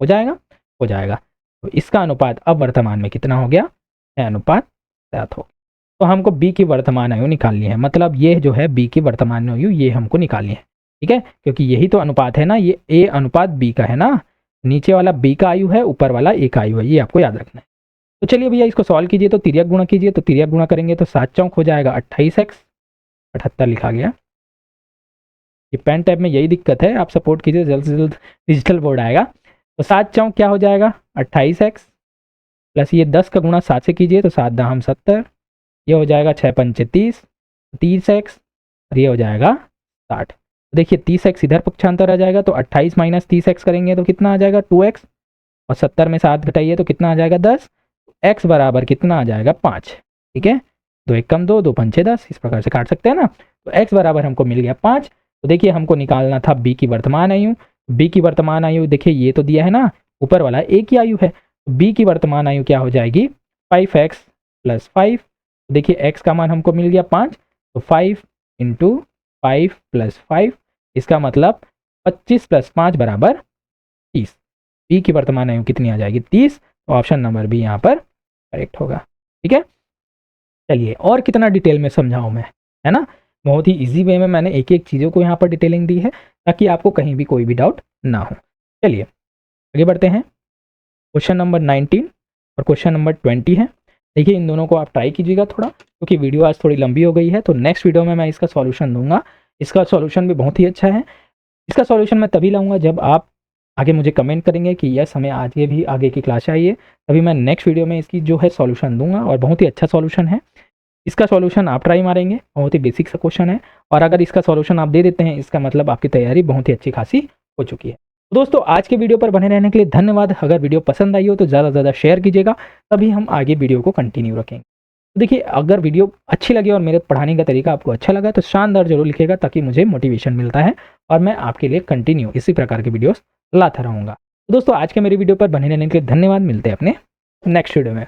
हो जाएगा। तो इसका अनुपात अब वर्तमान में कितना हो गया, 6:7 हो। तो हमको b की वर्तमान आयु निकालनी है, मतलब ये जो है b की वर्तमान आयु ये हमको निकालनी है, ठीक है, क्योंकि यही तो अनुपात है ना, ये a अनुपात b का है ना, नीचे वाला b का आयु है, ऊपर वाला a का आयु है, ये आपको याद रखना है। तो चलिए भैया इसको सॉल्व कीजिए, तो तिर्यक गुणा कीजिए, तो तिर्यक गुणा करेंगे तो 7 चौक हो जाएगा 28x, 78 लिखा गया। ये पेन टैब में यही दिक्कत है, आप सपोर्ट कीजिए, जल्द से जल्द डिजिटल बोर्ड आएगा। तो 7 चौक क्या हो जाएगा 28x प्लस ये 10 का गुणा 7 से कीजिए तो 7 दाम 70, ये हो जाएगा 6 पंचे 30, 30x और ये हो जाएगा 60। देखिए 30x इधर पक्षांतर आ जाएगा तो 28 माइनस 30x करेंगे तो कितना आ जाएगा 2x, और 70 में 7 घटाइए तो कितना आ जाएगा 10, x बराबर कितना आ जाएगा 5, ठीक है, 2 1 कम 2, 2 पंचे 10, इस प्रकार से काट सकते हैं ना। तो x बराबर हमको मिल गया 5। तो देखिए हमको निकालना था b की वर्तमान आयु, b की वर्तमान आयु देखिए ये तो दिया है ना, ऊपर वाला a की आयु है, b की वर्तमान आयु क्या हो जाएगी 5x प्लस 5, देखिए x का मान हमको मिल गया 5, तो 5 इंटू 5 प्लस 5, इसका मतलब 25 प्लस 5 बराबर 30। b की वर्तमान आयु कितनी आ जाएगी 30, तो ऑप्शन नंबर बी यहाँ पर करेक्ट होगा, ठीक है। चलिए और कितना डिटेल में समझाऊँ मैं, है ना, बहुत ही इजी वे में मैंने एक एक चीज़ों को यहाँ पर डिटेलिंग दी है ताकि आपको कहीं भी कोई भी डाउट ना हो। चलिए आगे बढ़ते हैं, क्वेश्चन नंबर 19 और क्वेश्चन नंबर 20 है। देखिए इन दोनों को आप ट्राई कीजिएगा थोड़ा, क्योंकि वीडियो आज थोड़ी लंबी हो गई है, तो नेक्स्ट वीडियो में मैं इसका सॉल्यूशन दूंगा। इसका सॉल्यूशन भी बहुत ही अच्छा है, इसका सॉल्यूशन मैं तभी लाऊंगा जब आप आगे मुझे कमेंट करेंगे कि यस हमें आगे की क्लास चाहिए, तभी मैं नेक्स्ट वीडियो में इसकी जो है सॉल्यूशन दूंगा, और बहुत ही अच्छा सॉल्यूशन है। इसका सॉल्यूशन आप ट्राई मारेंगे, बहुत ही बेसिक सा क्वेश्चन है, और अगर इसका सॉल्यूशन आप दे देते हैं इसका मतलब आपकी तैयारी बहुत ही अच्छी खासी हो चुकी है। तो दोस्तों आज के वीडियो पर बने रहने के लिए धन्यवाद। अगर वीडियो पसंद आई हो तो ज़्यादा से ज़्यादा शेयर कीजिएगा, तभी हम आगे वीडियो को कंटिन्यू रखेंगे। तो देखिए अगर वीडियो अच्छी लगी और मेरे पढ़ाने का तरीका आपको अच्छा लगा तो शानदार जरूर लिखिएगा, ताकि मुझे मोटिवेशन मिलता है और मैं आपके लिए कंटिन्यू इसी प्रकार के वीडियोस लाता रहूँगा। तो दोस्तों आज के मेरी वीडियो पर बने रहने के लिए धन्यवाद, मिलते हैं अपने नेक्स्ट वीडियो में।